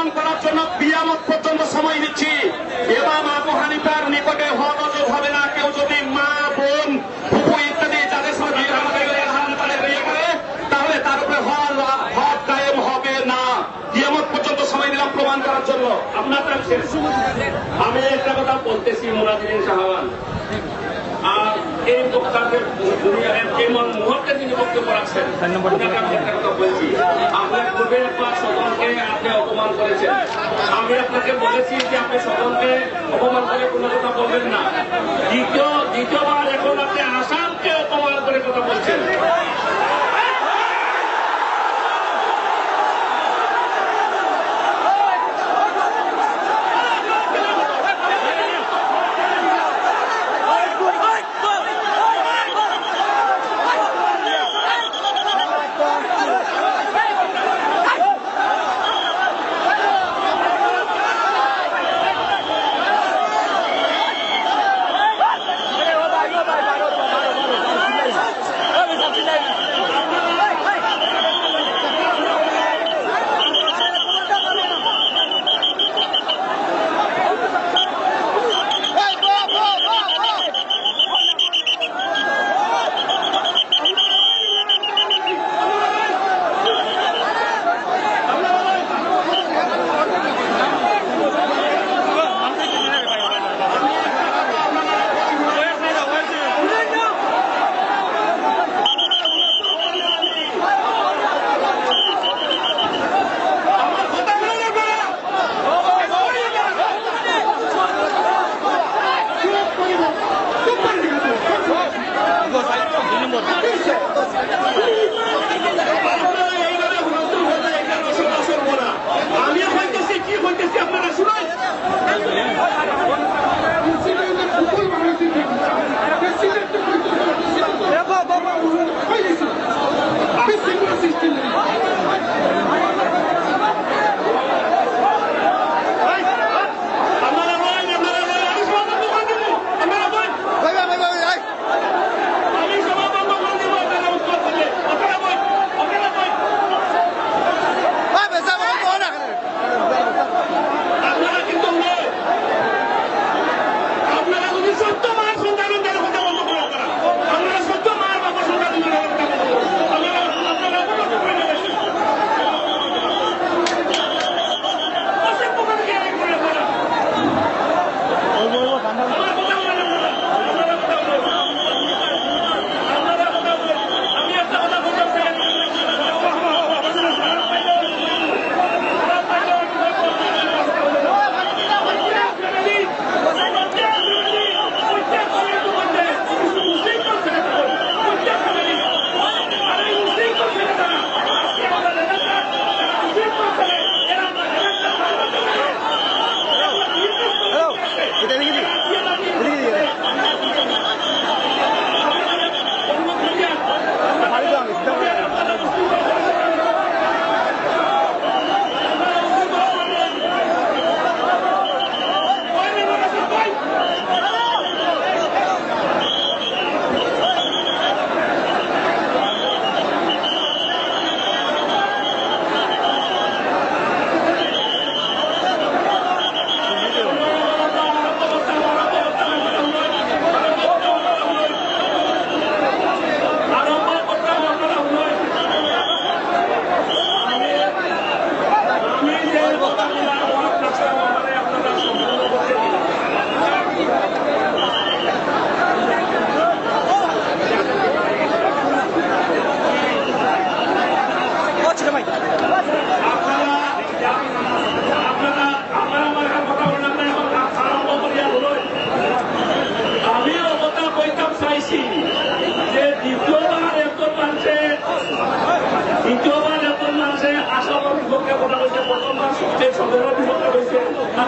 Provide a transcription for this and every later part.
প্রমাণ করার জন্য কিয়ামত পর্যন্ত সময় দিচ্ছি। ইমাম আবু হানিফার নিকটে হজ ওয়াজিব হবে না। কেউ যদি মা, বোন, ফুফু ইত্যাদি যাদের সঙ্গে বিয়ে করে তাহলে তার উপরে হজ কায়েম হবে না। কিয়ামত পর্যন্ত সময় দিলাম প্রমাণ করার জন্য। আপনার আমি একটা কথা বলতেছি, মুরাদিন সাহাবান আর এই বক্তাদের এমন মুহূর্তে তিনি বক্তব্য রাখছেন, আমি একটা কথা বলছি, আপনার পূর্বে একবার সদনকে আপনি অপমান করেছেন। আমি আপনাকে বলেছি যে আপনি সদনকে অপমান করে কোনো কথা বলবেন না। দ্বিতীয়বার এখন আপনি আসামকে অপমান করে কথা বলছেন।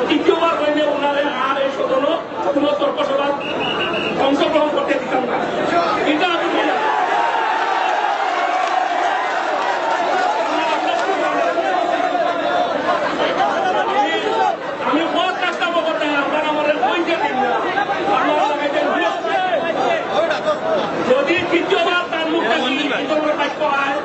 দ্বিতীয়বার হইলে ওনারে আর এই সদন কোন তর্ক সভা অংশগ্রহণ করতে দিতাম না। এটা আমি বহুত চেষ্টা করতে আপনারা আমাদের পয়সা দিন না। যদি তৃতীয়বার তার মুখে বাক্য হয়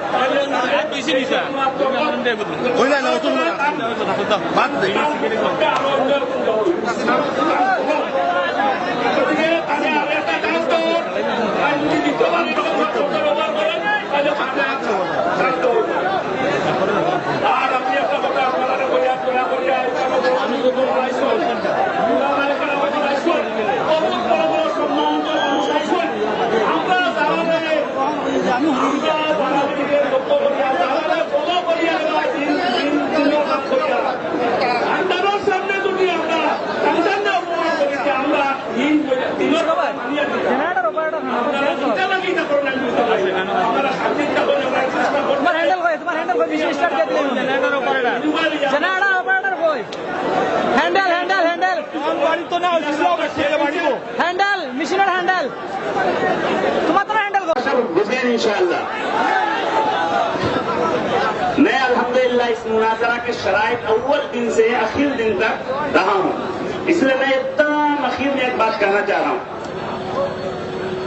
আর আমি একটা কথা আপনারা সামনে যদি আমরা হ্যান্ডেল হ্যান্ডেল হ্যান্ডেল হ্যান্ডেল মেশিনের হ্যান্ডেল তোমার তো হ্যান্ডেল बुझें इंशाअल्लाह। मैं अल्हम्दुलिल्लाह इस मुनाजरा के शराइत अव्वल दिन से आखिर दिन तक रहा हूं, इसलिए मैं एकदम आखिर में एक बात कहना चाह रहा हूं।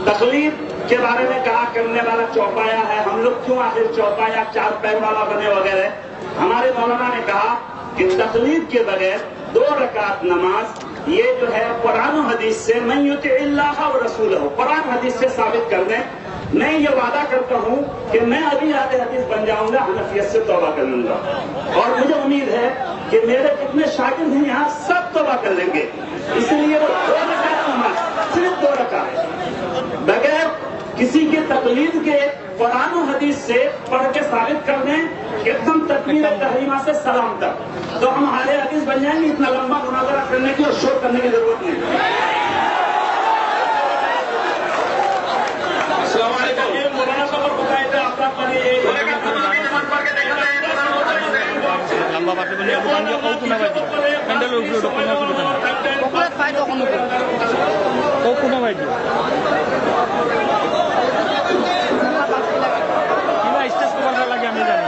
तकलीफ के बारे में कहा करने वाला चौपाया है, हम लोग क्यों आखिर चौपाया चार पैर वाला बने वगैरह। हमारे मौलाना ने कहा कि तकलीफ के बगैर 2 रकात नमाज ये जो है कुरान हदीस से मैं युतिल्लाह व रसूलहू कुरान हदीस से साबित कर दें। मैं ये वादा करता हूं कि मैं अभी आधे हदीस बन जाऊंगा, हनफियत से तौबा कर लूंगा और मुझे उम्मीद है कि मेरे कितने शागिर्द हैं यहाँ सब तौबा कर लेंगे। इसलिए वो 2 रकात नमाज सिर्फ 2 रकात बगैर किसी के तकलीफ के कुरान हदीस से पढ़ के साबित कर दें एकदम तकमीर तहरीमा से सलाम तक, तो हम आधे हदीस बन जाएंगे। इतना लंबा मुनाजरा करने की और शोर करने की जरूरत नहीं। লম্বা পাশে বলে হ্যান্ডেলের উপরে কোনো ভাই স্টেজ কভার লাগে আমি জানি।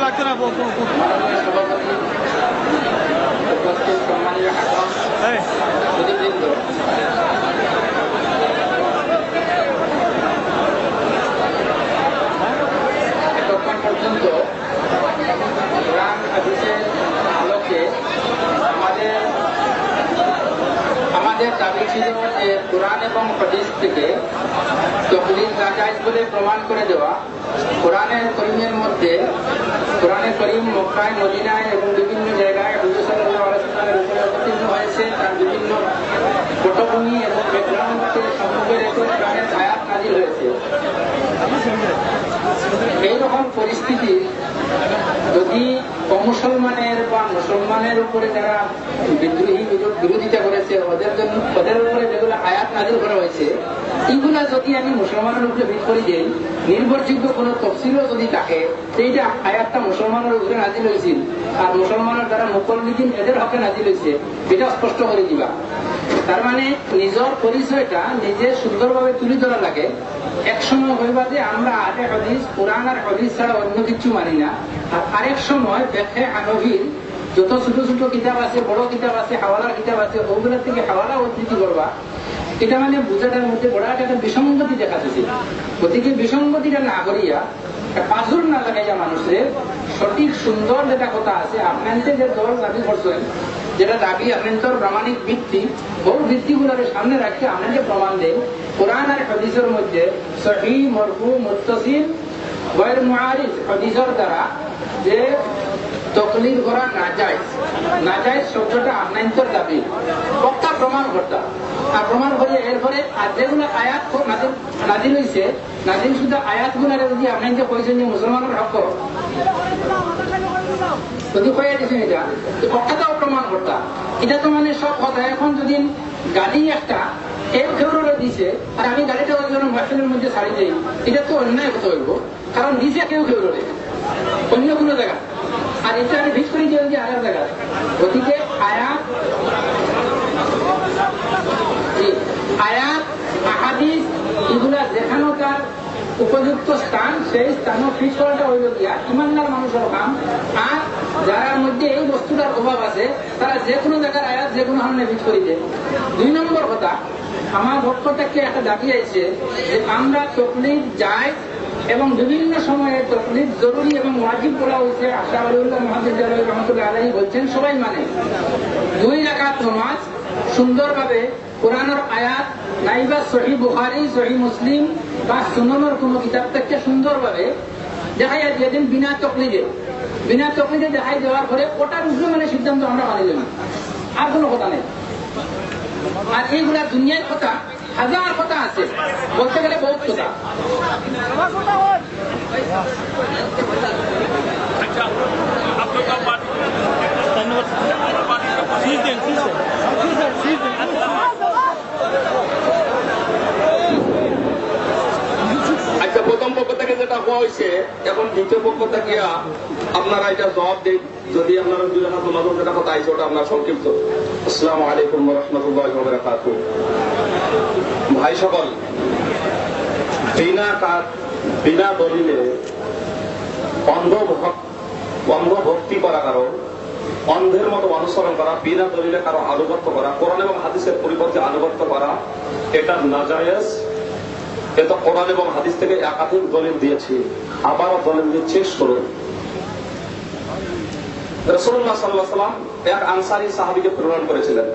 লাগতো না তখন পর্যন্ত কোরআন হাদিসের আলোকে আমাদের দাবি ছিল যে কোরআন এবং হাদিস থেকে তকলিদ নাজায়েজ বলে প্রমাণ করে দেওয়া। কোরআনের করিমের মধ্যে কোরআনে করিম মক্কায় মদিনায় এবং বিভিন্ন জায়গায় হুজুর সাল্লাল্লাহু আলাইহি ওয়াসাল্লামের উপরে অবতীর্ণ হয়েছে, তার বিভিন্ন পটভূমি এবং ব্যাকগ্রাউন্ডকে সম্মুখে রেখে কোরআনের আয়াত নাযিল হয়েছে। এইরকম পরিস্থিতি যদি অমুসলমানের বা মুসলমানের উপরে যারা বিদ্রোহী বিরোধিতা করেছে ওদের উপরে যেগুলো আয়াত নাযিল করা হয়েছে এইগুলা যদি আমি মুসলমানের উপরে ভিত করে দিই, নির্ভরযোগ্য কোন তফসিলও যদি থাকে সেইটা আয়াতটা মুসলমানের উপরে নাযিল হয়েছিল আর মুসলমানের দ্বারা মুকল্লিদিন এদের হকে নাযিল হয়েছে, এটা স্পষ্ট করে দিবা। তার মানে নিজের পরিচয়টা নিজে সুন্দরভাবে তুলে ধরা লাগে। একসময় হইবা যে আমরা আরে হাদিস কোরআন আর হাদিস ছাড়া অন্য কিছু মানি না, আর আরেক সময় ফিকহে হানফির যত ছোট ছোট কিতাব আছে, বড় কিতাব আছে, হাওয়ালার কিতাব আছে, ওগুলা থেকে হাওয়ালা উদ্ধৃতি করবা। এটা মানে বোঝাটার মধ্যে বড় একটা বিসঙ্গতি দেখা যাচ্ছে। গতিকে বিসঙ্গতিটা না করিয়া পাজুর না লাগাইয়া মানুষের সঠিক সুন্দর যেটা কথা আছে আপনাদের যে দল দাবি করছেন, যেটা দাবি আপনাদের প্রামাণিক ভিত্তি, বহু ভিত্তিগুলোর সামনে রাখতে আপনাকে প্রমাণ দেন কোরআন আর হাদিসের মধ্যে সহিহ মরফু মুত্তাসিল গায়র মুআরিজ হাদিসের দ্বারা যে তকলিদ করা নাজায়েজ শব্দটা আপনাদের দাবি পক্কা প্রমাণ করতা আর প্রমাণ করিয়া এরপরে আর যেগুলো আয়াত নাযিল হয়েছে নাযিল শুধু আয়াতগুলার যদি আপনাদের কইছেন যে মুসলমানের হক যদি কয়ে দিয়েছেন এটা পক্ষাটাও প্রমাণ করতা। এটা তো মানে সব কথা। এখন যদি গাড়ি একটা কেউ দিছে আর আমি গাড়িটা ওই মাসের মধ্যে ছাড়ি দিই, এটা তো অন্যায় কথা হইব, কারণ দিছে কেউ অন্য কোনো জায়গা আর এটা আমি ভিত করি যে আরেক জায়গা গতিকে আয়াত আহাদিস এগুলা দেখানো তার উপযুক্ত স্থান, সেই স্থানও ফিট করাটা হইল গিয়া ইমানদার মানুষের কাম। আর যার মধ্যে এই বস্তুটার অভাব আছে তারা যে কোনো জায়গার আয়াত যে কোনো হামনে ফিট করি দেয়। 2 নম্বর কথা, আমার পক্ষ থেকে একটা দাবি আছে যে আমরা তকলিফ যাই এবং বিভিন্ন সময়ে তকলিফ জরুরি এবং ওয়াজিব বলা হয়েছে। আশা আলিউল্লাহ মুহাদ্দিস রহমতুল্লাহ আলাইহি বলছেন সবাই মানে 2 রাকাত নামাজ সুন্দরভাবে কোরআনের আয়াত নাইবা সহি বুখারী সহি মুসলিম বা সুনানের কোন কিতাব থেকে সুন্দরভাবে দেখাই যেদিন বিনা তকলিদে দেখাই দেওয়ার পরে ওটার উপরে মানে সিদ্ধান্ত আমরা মানি না, আর কোনো কথা নেই। আর এইগুলা দুনিয়ার কথা হাজার কথা আছে, বলতে গেলে বহুত কথা। আচ্ছা, প্রথম পক্ষ থেকে যেটা হওয়া হয়েছে, এখন দ্বিতীয় পক্ষ থেকে আপনারা এটা জবাব দিন। যদি আপনারা 2 রাকাত নামাজ যেটা কথা আছে ওটা আপনার সংক্ষিপ্ত। আসসালামু আলাইকুম ওয়া রাহমাতুল্লাহি ওয়া বারাকাতুহু। ভাই সকল, বিনা দলিলে অন্ধ ভক্তি করা, কারো অন্ধের মতো অনুসরণ করা, বিনা দলিলে কারো আনুগত্য করা, কোরআন এবং হাদিসের পরিবর্তে আনুগত্য করা, এটা নাজায়েজ। এটা কোরআন এবং হাদিস থেকে একাধিক দলিল দিয়েছি, আবারও দলিল দিয়ে শেষ করুন। রাসূলুল্লাহ সাল্লাল্লাহু আলাইহি ওয়াসাল্লাম এক আনসারী সাহাবীকে প্রেরণ করেছিলেন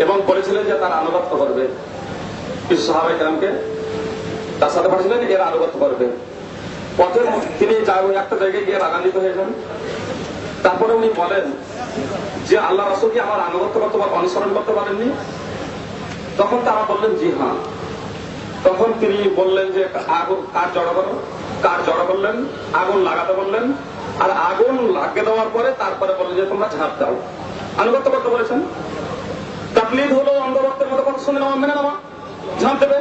এবং বলেছিলেন যে তার আনুগত্য করবে। কিছু সাহাবায়ে কেরামকে তার সাথে পাঠিয়েছিলেন, এর আনুগত্য করবে। পথে তিনি একটা জায়গায় গিয়ে রাগান্বিত হয়ে যান। তারপরে উনি বলেন যে আল্লাহ রাসূল কি আমার আনুগত্য করতে বা অনুসরণ করতে পারেননি? তখন তারা বললেন জি হ্যাঁ। তখন তিনি বললেন যে আগুন কার জড়ো করলেন, আগুন লাগাতে বললেন, আর আগুন লাগিয়ে দেওয়ার পরে তারপরে বললেন যে তোমরা ঝাঁপ দাও। আনুগত্য করতে বলেছেন। তাকলিদ হলো অন্ধভক্তের মতো কথা শুনে নেওয়া, মেনে নেওয়া, ঝাঁপ দেবে।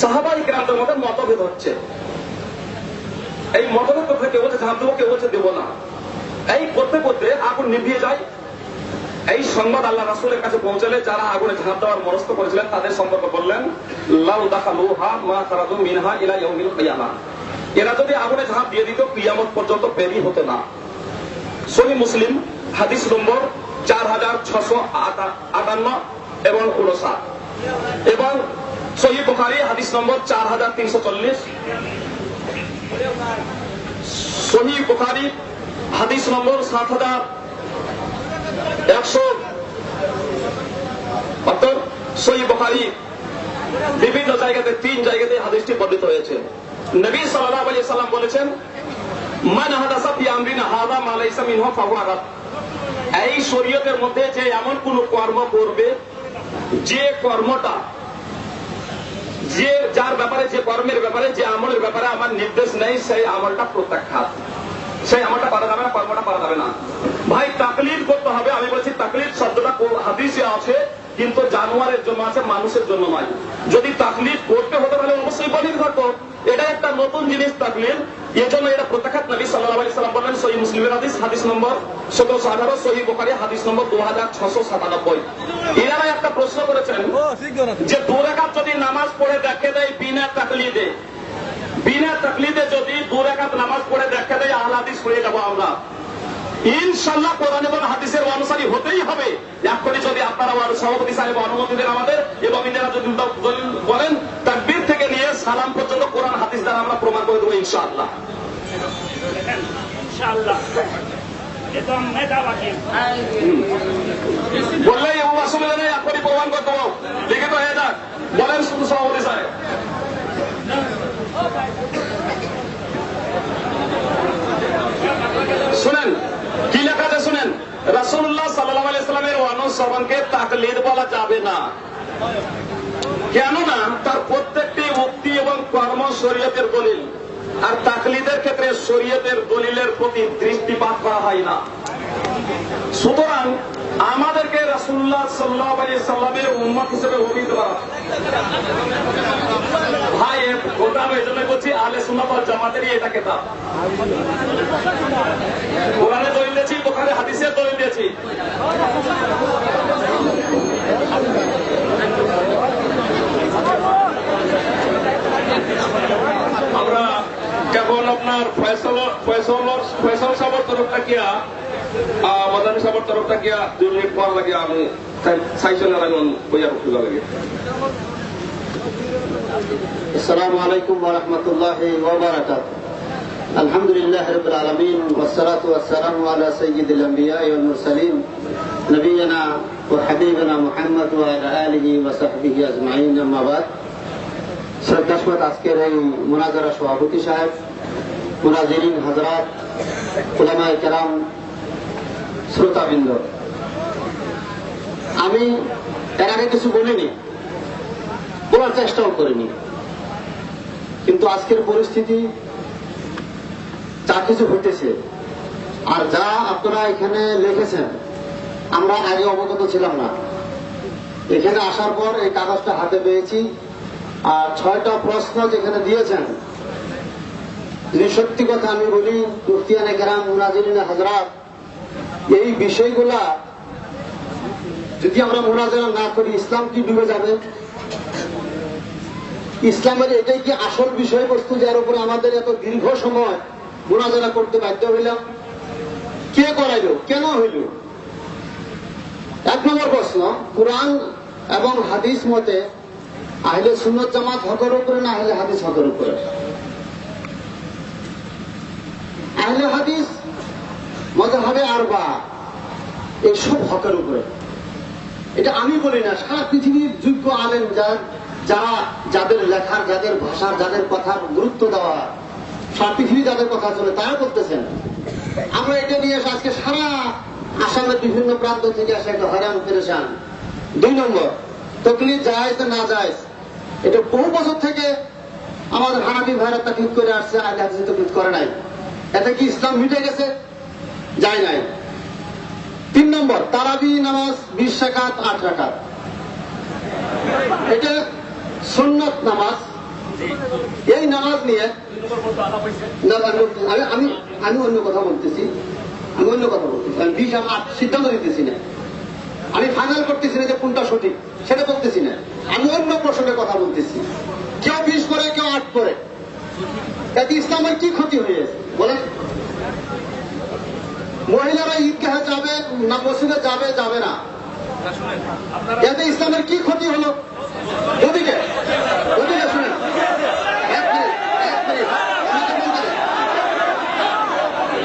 সাহাবায়ে কেরামদের মধ্যে মতভেদ হচ্ছে। এই মতভেদ করতে কেউ বলছে ঝাঁপ দেবো, কেউ বলছে দেবো না। এই করতে করতে আগুন নিভিয়ে যায়। এই সংবাদ আল্লাহ রাসূলের কাছে পৌঁছালে যারা আগুনে ঝাঁপ দেওয়ার মনস্থ করেছিলেন তাদের সম্পর্কে বললেন, লাউ দাখালুহা মা খারাজু মিনহা ইলা ইয়াউমিল কিয়ামাহ। এরা যদি আগুনে ঝাঁপ দিয়ে দিত কিয়ামত পর্যন্ত বেরিয়ে হতো না। সহিহ মুসলিম হাদিস নম্বর 4658 এবং 59, এবং সহিহ বুখারী হাদিস নম্বর 4340, সহিহ বুখারী হাদিস নম্বর 7170, সহিহ বুখারী বিভিন্ন জায়গাতে 3 জায়গাতে হাদিসটি বর্ণিত হয়েছে। নবী সাল্লাল্লাহু আলাইহি সাল্লাম বলেছেন, মান হাদাসা ফি আমরিনা হাযা মা লাইসা মিনহু ফাহুয়া রাদ। এই শরীয়তের মধ্যে যে এমন কোন কর্ম করবে, যে কর্মটা যার ব্যাপারে, যে কর্মের ব্যাপারে, যে আমলের ব্যাপারে আমার নির্দেশ নেই, সেই আমলটা প্রত্যাখ্যাত, সেই আমলটা করা যাবে না, কর্মটা করা যাবে না। ভাই তাকলিদ করতে হবে। আমি বলছি তাকলিদ শব্দটা হাদিসে আছে, কিন্তু জানোয়ারের জন্য আছে, মানুষের জন্য নয়। যদি তাকলিদ করতে হতো তাহলে অবশ্যই দলিল থাকতো। এটা একটা নতুন জিনিস তাকলিদ, এই জন্য এটা প্রত্যাখ্যাত। নবী সাল্লাল্লাহু আলাইহি সাল্লাম বললেন, সহিহ মুসলিমের হাদিস, হাদিস নম্বর 1718, সহিহ বুখারী হাদিস নম্বর 2697। এরা একটা প্রশ্ন করেছেন যে 2 রাকাত যদি নামাজ পড়ে দেখে দেয় বিনা তাকলিদে যদি 2 রাকাত নামাজ পড়ে দেখে দেয়, আহলে হাদিস হয়ে যাবো আমরা ইনশাআল্লাহ। কোরআন এবং হাদিসের অনুসারী হতেই হবে। এখনই যদি আপনারা সভাপতি সাহেব অনুমতি দেন আমাদের, এবং ইনারা যদি দলিল বলেন, তাকবীর থেকে নিয়ে সালাম পর্যন্ত কোরআন হাদিস দ্বারা আমরা প্রমাণ করে দেবো ইনশাআল্লাহ। বললেই অসুবিধা নেই, এখনই প্রমাণ করে দেবো, লিখিত হয়ে যাক। বলেন শুধু সভাপতি সাহেব। শুনেন কি লেখা আছে, শুনেন। রাসূলুল্লাহ সাল্লাল্লাহু আলাইহি সাল্লামের অনুসরণকে তাকলিদ বলা যাবে না। কেননা তার প্রত্যেকটি উক্তি এবং কর্ম শরীয়তের দলিল, আর তাকলিদের ক্ষেত্রে শরীয়তের দলিলের প্রতি দৃষ্টিপাত করা হয় না। সুতরাং আমাদেরকে রাসূল রাসূলুল্লাহ সাল্লাল্লাহু আলাইহি সাল্লামের উম্মত হিসেবে অভিহিত করা। ভাই গোটা এজন্য বলছি আহলে সুন্নাত ওয়াল জামাতেরই এটা কিতাব। কোরআনে দলিল দিয়েছি, বুখারী হাদিসে দলিল দিয়েছি। আমরা কেবল আপনার ফয়সল সাহেবের তরফটা গিয়া মাদানী সাহেবের তরফটা গিয়া 2 মিনিট পর লাগে আমি সাইকেল লাগান বইয়া খুঁজা লাগে। السلام عليكم ورحمة الله وبركاته. الحمد لله رب العالمين والصلاة والسلام على سيد الأنبياء والمرسلين نبينا وحبيبنا محمد وعلى آله وصحبه أجمعين. أما بعد, শ্রদ্ধাস্পদ আজকের এই মুনাজারা সভাপতি সাহেব, মুনাজিরিন হযরত, উলামায়ে কেরাম, শ্রোতাবৃন্দ, আমি এর আগে কিছু বলিনি, বলার চেষ্টাও করিনি, কিন্তু আজকের পরিস্থিতি যা কিছু ঘটেছে আর যা আপনারা এখানে লিখেছেন, আমরা আগে অবগত ছিলাম না। এখানে আসার পর এই কাগজটা হাতে পেয়েছি, আর 6টা প্রশ্ন যেখানে দিয়েছেন, যদি সত্যি কথা আমি বলি, মুফতিয়ানে কেরাম, মুনাজিরিনে হযরত, এই বিষয়গুলা যদি আমরা মুনাজারা না করি, ইসলাম কি ডুবে যাবে? ইসলামের এটাই কি আসল বিষয়বস্তু যার উপরে আমাদের এত দীর্ঘ সময় মুনাজারা করতে বাধ্য হইলাম? কে করাইল? কেন হইল? 1 নম্বর প্রশ্ন, কোরআন এবং হাদিস মতে আহলে সুন্নাত জামাত হকের উপরে না আহলে হাদিস হকের উপরে? আহলে হাদিস মাযহাবে আরবা এইসব হকের উপরে। এটা আমি বলি না, সারা পৃথিবীর যোগ্য আলেম যারা যাদের লেখার, যাদের ভাষার, যাদের কথার গুরুত্ব দেওয়া, সারা পৃথিবী যাদের কথা চলে, তারা বলতেছেন। আমরা এটা নিয়ে আজকে সারা আসামের বিভিন্ন প্রান্ত থেকে আসে একটা হয়রান পেরেশান। 2 নম্বর, তকলিফ জায়েজ না জায়েজ, এটা বহু বছর থেকে আমাদের হানাফি ভাইরা তাকলিফ করে আসছে, আহলে হাদিস তাকলিফ করে নাই। এতে কি ইসলাম মিটে গেছে? যায় নাই। 3 নম্বর, তারাবি নামাজ 20 রাকাত 8 রাকাত, এটা সুন্নাত নামাজ। এই নামাজ নিয়ে আমি অন্য কথা বলতেছি, আমি 20 আর 8 সিদ্ধান্ত দিতেছি না, আমি ফাইনাল করতেছি না যে কোনটা সঠিক, সেটা বলতেছি না। আমি অন্য প্রসঙ্গে কথা বলতেছি। কেউ 20 করে, কেউ 8 করে, এতে ইসলামের কি ক্ষতি হয়েছে বলেন? মহিলারা ঈদগাহে যাবে না, মসজিদে যাবে না, এতে ইসলামের কি ক্ষতি হলো? ওদিকে শুনেন,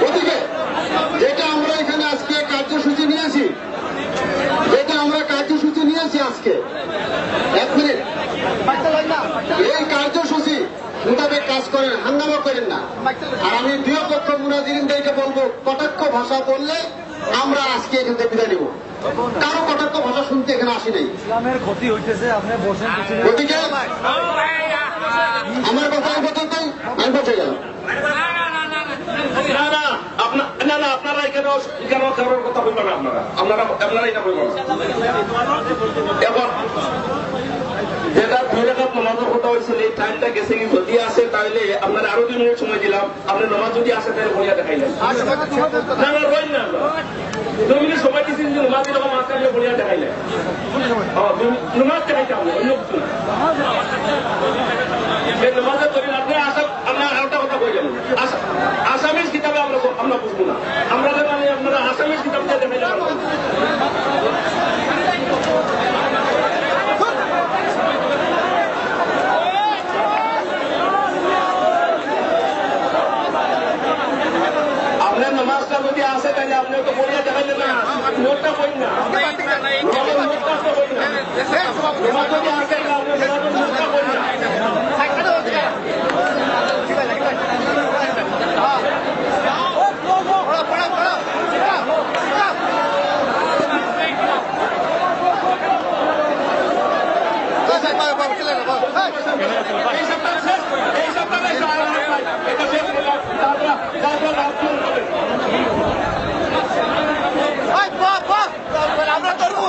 ওদিকে যেটা আমরা এখানে আজকে কার্যসূচি নিয়েছি, আজকে 1 মিনিট, এই কার্যসূচি মোতাবেক কাজ করেন, হাঙ্গামা করেন না। আর আমি 2 পক্ষ মুনাজিরিনদেরকে বলবো, কটাক্ষ ভাষা বললে আমরা আজকে এখান থেকে বিদায় নিব। কারো কটাক্ষ ভাষা শুনতে এখানে আসি নাই। ইসলামের ক্ষতি হইতেছে, আপনি বসেন। গতিকে আমার কথা এই পর্যন্তই, আমি বসে গেলাম। না, আপনারা এখানে কারোর কথা বলবেন না, আপনারা এটা বলবেন না। এবার যেটা 2 রাকাত নামাজের কথা হয়েছিল, এই টাইমটা গেছে কি যদি আসে তাহলে আপনারা আরো 2 মিনিট সময় দিলাম। আপনি নামাজ যদি আসে তাহলে বলিয়া দেখাইলেন। না, বলেন না, 2 মিনিট সময় দিচ্ছি, নামাজ এরকম আসলে বলিয়া দেখাইলেন। নামাজ দেখাইতে হবে, অন্য কিছু না। নামাজের তৈরি আপনি আপনার আরেকটা কথা বই যাবেন, আসামিস কিতাবে আমরা বুঝবো না, আমরা মানে আপনারা আসামিস কিতাব দিয়ে দেখাইলে পারবো। আপনার নামাজটা যদি আসে তাহলে আপনি তো বলিয়া দেখাইলেন না, নোটটা বই না, নামাজ যদি আসে আপনার নোটটা বই না। আমরা করবো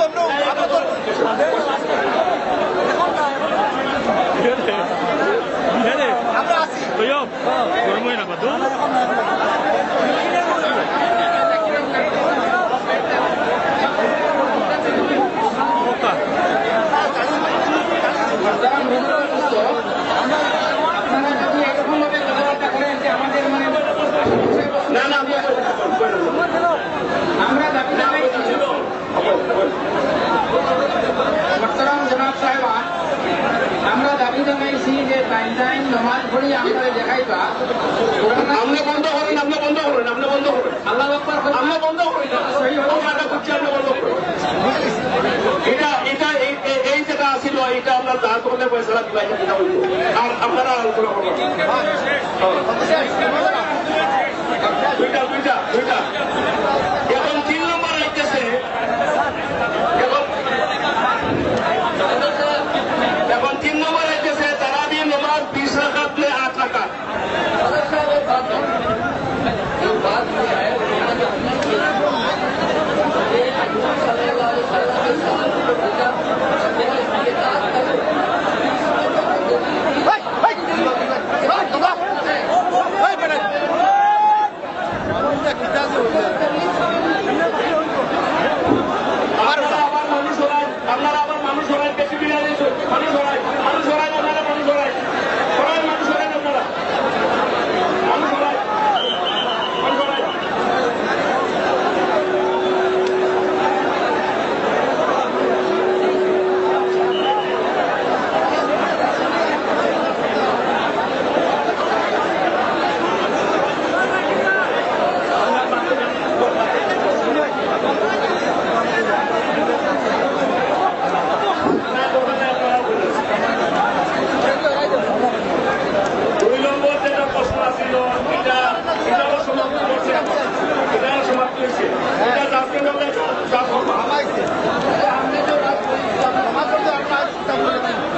আপনারা দেখাইবা আপনি বন্ধ করেন, আপনি বন্ধ করেন, আপনি বন্ধ করেন, আল্লাহ আকবার আপনি বন্ধ করেন না। আপনারা করছি, আপনি বন্ধ করেন। এই যেটা আসিল এটা আপনার দাঁড় করলে পয়সা দিবা, এটা হইল। আর আপনারা আলোচনা করবেন দুইটা এখন 3 নম্বর আইতেছে। এখন 3 নম্বর আইতেছে তারাবি নামাজ 20 রাকাত में 8 রাকাত। আপনারা আবার মানুষ হরাই বেশি বিরিয়ানি মানুষ হরাই আপনারা মানুষ হরাই আপনারা মানুষ হরাই।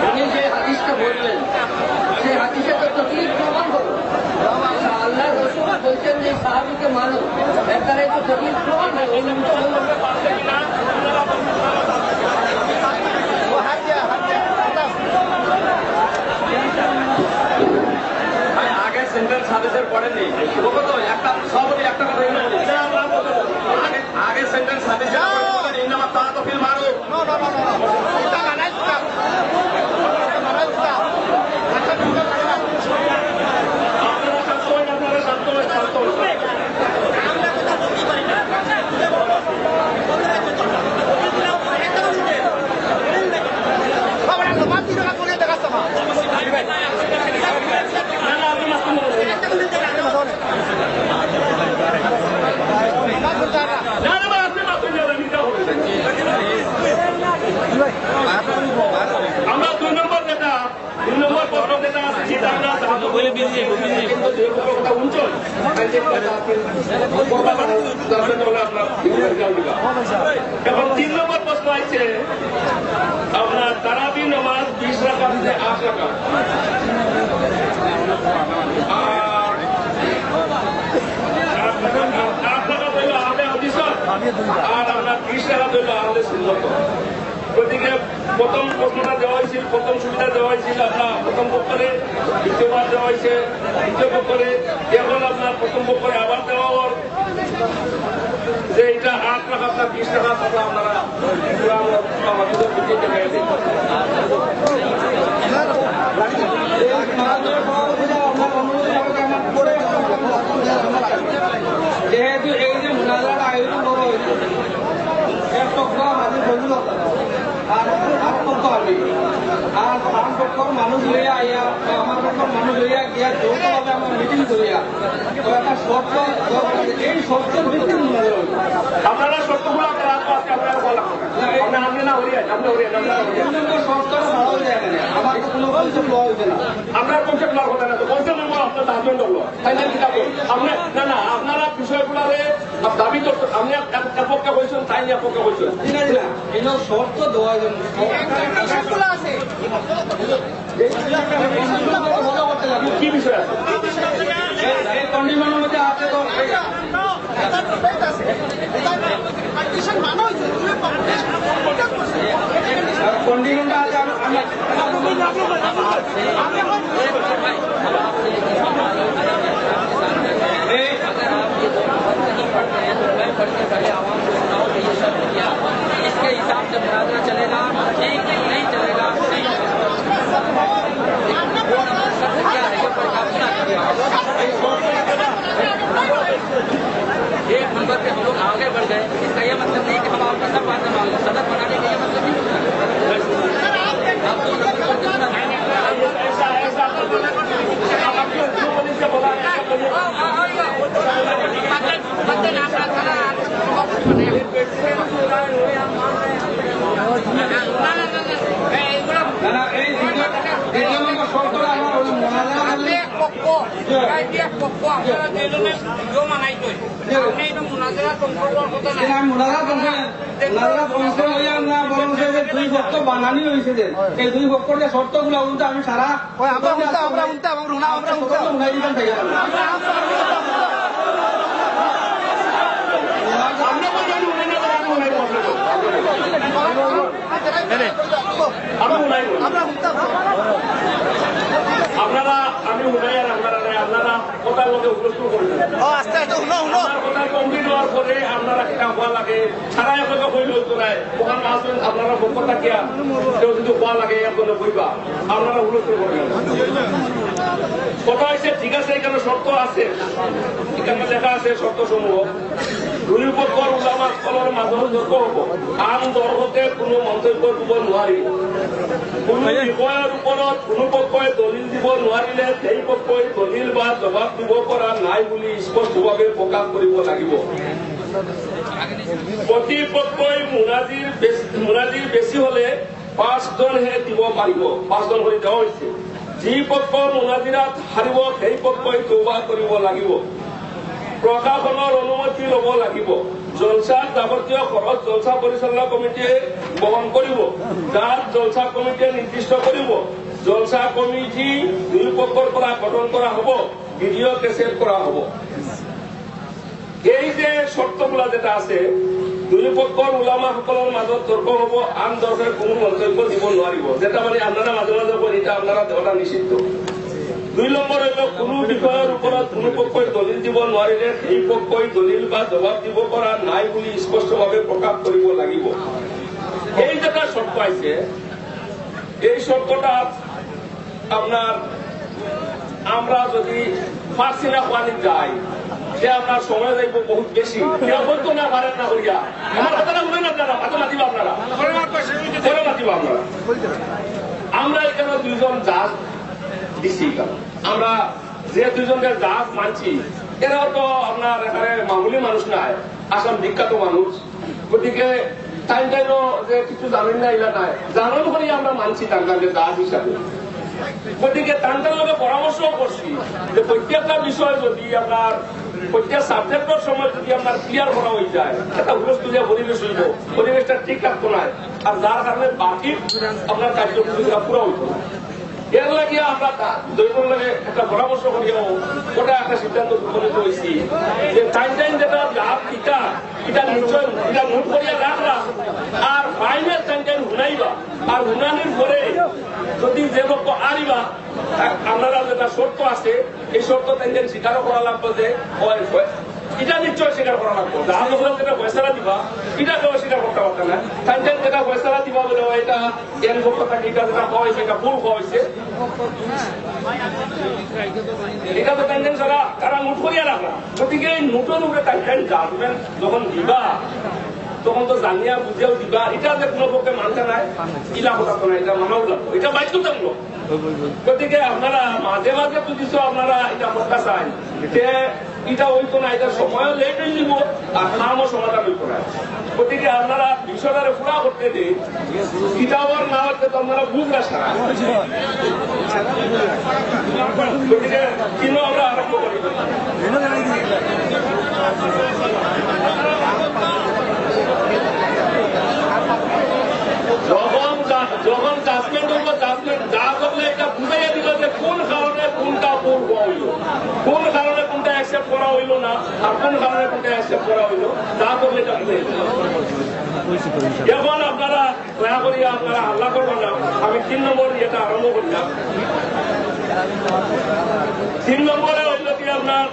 উনি যে হাদিসটা বললেন সেই হাদিসে তো তকলিফ প্রমাণ হলো। আল্লাহ রসুল বলছেন যে সাহাবিকে মানো, এর দ্বারাই তো তকলিফ প্রমাণ হলো। আগে সেন্ট্রাল সার্ভিসের পড়েনি তো একটা সবই একটা কথা আগে সেন্ট্রাল সার্ভিসের ইনামা তারা তো ফিল মারো আপনারা শান্ত হয়ে আমরা 2 নম্বর যেটা প্রশ্ন যেটা আছে সেটা আমরা বলে বেরিয়ে উঞ্চল এখন 3 নম্বর প্রশ্ন আছে আপনার তারাবি নামাজ 20 রাকাত থেকে 8 রাকাত আর 8 রাকাত হইল আহলে হাদিস আর আপনার 20 রাকাত হইল আহলে সুন্নাত। গতিকে প্রথম প্রশ্নটা দেওয়া হয়েছিল, প্রথম সুবিধা দেওয়া হয়েছিল আপনার প্রথম পক্ষরে, দ্বিতীয়বার দেওয়া হয়েছে দ্বিতীয় পক্ষরে, এখন আপনার প্রথম পক্ষরে আবার দেওয়া হওয়ার যে এটা 8 টাকা আপনার 20 টাকা আপনারা যেহেতু এই যে মুনাজার আয়োজন করা হয়েছে এক পক্ষ আমাদের বন্ধু আর পক্ষ আমি আর আমার পক্ষর মানুষ লইয়া আইয়া আমার পক্ষর মানুষ লইয়া গিয়া যৌথভাবে আমার মিটিং করিয়া তো একটা শর্ত এই শর্তের ভিত্তিতে মুনাজার হইল। আপনারা সত্যগুলো আপনারা আপনারা বলা আপনি না হরিয়া আপনি শর্তটা ভালো হয়ে যায় না, আমার তো কোনো কনসেপ্ট লওয়া হইবে না। আপনার কনসেপ্ট নেওয়ার কথা না, কনসেপ্ট নেওয়া আপনার দাবি করলো ফাইনাল কিতাব আপনি না আপনারা বিষয়গুলারে দাবি করতে আপনি পক্ষে বলছেন তাই নিয়ে পক্ষে বলছেন এই শর্ত দেওয়ার জন্য কি বিষয় আছে এই কন্ডিশনের মধ্যে আছে তো কন্ডিশনটা আছে इसके हिसाब से मुनाजरा चलेगा, ठीक नहीं चलेगा, एक नंबर पे हम लोग आगे बढ़ गए। इसका ये मतलब नहीं कि हम आपका सब बातें मान लें, सदर बनाने का ये मतलब नहीं। आप 2 नंबर पर जितना পক্ষ এক পক্ষ আপনারা জেলনে ভিডিও বানাই তো আপনি এটা মুনাজারা তন্ত্র করার কথা না দুই পক্ষ বানানি হয়েছে যে এই দুই পক্ষের যে শর্তগুলো উল্টা আমি সারা উঠাই দিতাম থেকে আপনারা আমি উনাই আর আপনারা আপনারা কথার মধ্যে উপস্থিত করবেন কথা কমপ্লিট হওয়ার পরে আপনারা কিনা হওয়া লাগে সারা এলাকা হইল তোরাই ওখানে আসবেন আপনারা কথা কিয়া কেউ যদি হওয়া লাগে এখানে বইবা আপনারা উপস্থিত করবেন কথা হয়েছে ঠিক আছে এখানে শর্ত আছে এখানে লেখা আছে শর্ত সমূহ দুই পক্ষর উলামা সকলের মাধ্যমে যোগ্য হব আন ধর্মতে কোনো মন্তব্য দিব নোৱাৰি কোনো বিষয়ের ওপৰত কোনো পক্ষই দলিল দিব নোৱাৰিলে সেই পক্ষই দলিল বা জবাব দিব পৰা নাই বুলি স্পষ্টভাৱে প্ৰকাশ কৰিব লাগিব প্ৰতিপক্ষই মুনাজিৰ বেছি হলে 5 জনহে দিব পাৰিব 5 জন হৈ দেওয়া হৈছে যি পক্ষ মুনাজিৰাত হাৰিব সেই পক্ষই তৌবা কৰিব লাগিব প্ৰশাসনৰ অনুমতি ল'ব লাগিব জলসাৰ যাৱতীয় খৰচ জলসা পৰিচালনা কমিটিয়ে বহন কৰিব যাৰ জলসা কমিটিয়ে নিৰ্দিষ্ট কৰিব জলসা কমিটি দুই পক্ষৰ পৰা গঠন কৰা হ'ব ভিডিঅ' কেছেট কৰা হ'ব এই যে শর্তগুলা যেটা আছে দুই পক্ষৰ উলামাসকলৰ মাজত তৰ্ক হ'ব আন দৰ্শকে কোনো মন্তব্য দিব নোৱাৰিব যেটা মানে আপনারা মাঝে মাঝে করেন এটা আপনারা দেওয়াটা নিষিদ্ধ 2 নম্বর হইল কোনো বিষয়ের উপৰত কোনো পক্ষই দলিল দিব নোৱাৰিলে সেই পক্ষই দলিল বা জবাব দিব পৰা নাই বুলি স্পষ্টভাৱে প্ৰকাশ কৰিব লাগিব এই যেটা শর্ত আছে এই শর্তটা আপনার আমরা যদি ফার্সি না পানি যাই সে আপনার সময় যাইব বহুত বেশি কেউ বলতো না পারেন না করিয়া আমার কথাটা শুনেন আপনারা হাতে মাতিব আপনারা করে মাতিব আপনারা আমরা এখানে 2 জন জাজ দিছি আমরা যে 2 জনকে জাজ মানছি এরাও তো আপনার এখানে মামুলি মানুষ নাই আসাম বিখ্যাত মানুষ গতিকে টাইম যে কিছু জানেন না এলা নাই জানার করে আমরা মানছি তার জাজ হিসাবে গতিকে তান্তার লগে পরামর্শ করছি যে প্রত্যেকটা বিষয় যদি আপনার প্রত্যেক সাবজেক্টের সময় যদি আপনার ক্লিয়ার করা হয়ে যায় একটা উপস্থিত পরিবেশ হইব পরিবেশটা ঠিক থাকতো না আর যার কারণে বাকি আপনার কার্যক্রমটা পুরো হইত না এর লাগিয়ে আমরা দৈবর লাগে একটা পরামর্শ করিও ওটা একটা সিদ্ধান্ত উপনীত হয়েছি যে টাইম যেটা লাভ এটা নিশ্চয় এটা নোট করিয়া রাখলা আর ফাইনাল টাইম হুনাইবা আর হুনানির পরে যদি যে লোক আনিবা আপনারা যেটা শর্ত আছে এই শর্ত টাইম স্বীকারও করা লাগবে যে এটা নিশ্চয় স্বীকার করা লাগবে যার লোক যেটা পয়সাটা দিবা এটা কেউ স্বীকার করতে পারবে না টাইম যেটা পয়সাটা দিবা বলে এটা এর পক্ষ থেকে এটা যেটা হয়েছে এটা ভুল হয়েছে এটা তো টাইম ছাড়া তারা নোট করিয়া রাখা গতিকে নোটের উপরে টাইম যাবেন যখন দিবা তখন তো জানিয়া বুঝিয়াও দিবা এটা যে কোনো পক্ষে মানতে নাই ইলা কথা তো না এটা মানাও লাগবে এটা বাধ্যতামূলক গতিকে আপনারা মাঝে মাঝে বুঝিছ আপনারা এটা কথা চাই যে এটা হইতো না এটা সময়ও লেট হয়ে যাব আর নামও সমাধান হইতো না গতিকে আপনারা বিষয়টারে পুরা করতে দিন কিতাবর না হচ্ছে তো আপনারা বুঝরা সারা গতিকে কিনো আমরা আরম্ভ করি যখন জাজমেন্ট হইব জাজমেন্ট যা করলে এটা বুঝাইয়া দিল যে কোন কারণে কোনটা পূর্ব হইল কোন কারণে কোনটা অ্যাকসেপ্ট করা হইল না আর কোন কারণে কোনটা অ্যাকসেপ্ট করা হইল যা করলে এটা বুঝাই এখন আপনারা দয়া করিয়া আপনারা হাল্লা করবেন না আমি 3 নম্বর এটা আরম্ভ করলাম 3 নম্বরে হইল কি আপনার